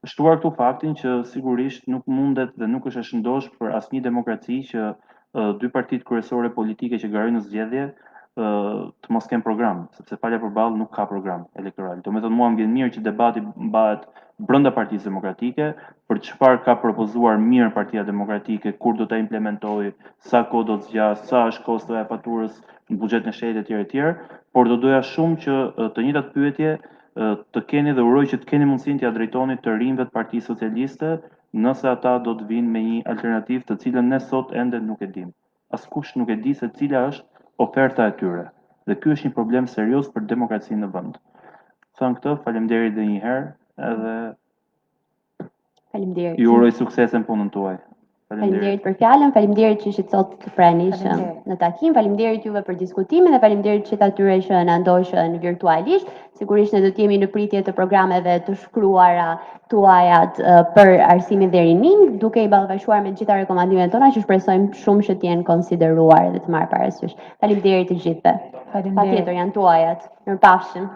S3: shtuar këtu faktin që sigurisht nuk mundet dhe nuk është e shëndosh për asnjë demokraci që dy partitë kryesore politike që garojnë në zgjedhje të mos kenë program, sepse pala përballë nuk ka program elektoral. Domethënë mua më vjen mirë që debati mbahet brenda Partisë Demokratike për çfarë ka propozuar mirë Partia Demokratike, kur do ta implementojë, sa kohë do të zgjasë, sa është kostoja e faturës në buxhetin e shtetit etj. Por do doja shumë që të njëjtat pyetje të keni dhe uroj që të keni mundësinë t'ia drejtoni të rinjve të Partisë Socialiste, nëse ata do të vinë me një alternativë të cilën ne sot ende nuk e dimë. Askush nuk e di se cila është oferta e tyre. Dhe ky është një problem serioz për demokracinë në vend. Thënë këtë, faleminderit edhe një herë, edhe
S1: Faleminderit.
S3: ju uroj sukses në punën tuaj.
S1: Faleminderit për fjalën, faleminderit që ishit sot të pranishëm në takim, faleminderit juve për diskutimin dhe faleminderit që atyre që na ndoqën virtualisht. Sigurisht ne do të jemi në pritje të programeve të shkruara tuaja për arsimin dhe rinin, duke i ballafaquar me të gjitha rekomandimet tona që shpresojmë shumë që të jenë konsideruar dhe të marrë parasysh. Faleminderit të gjithëve. Patjetër janë tuajat. Mirupafshim.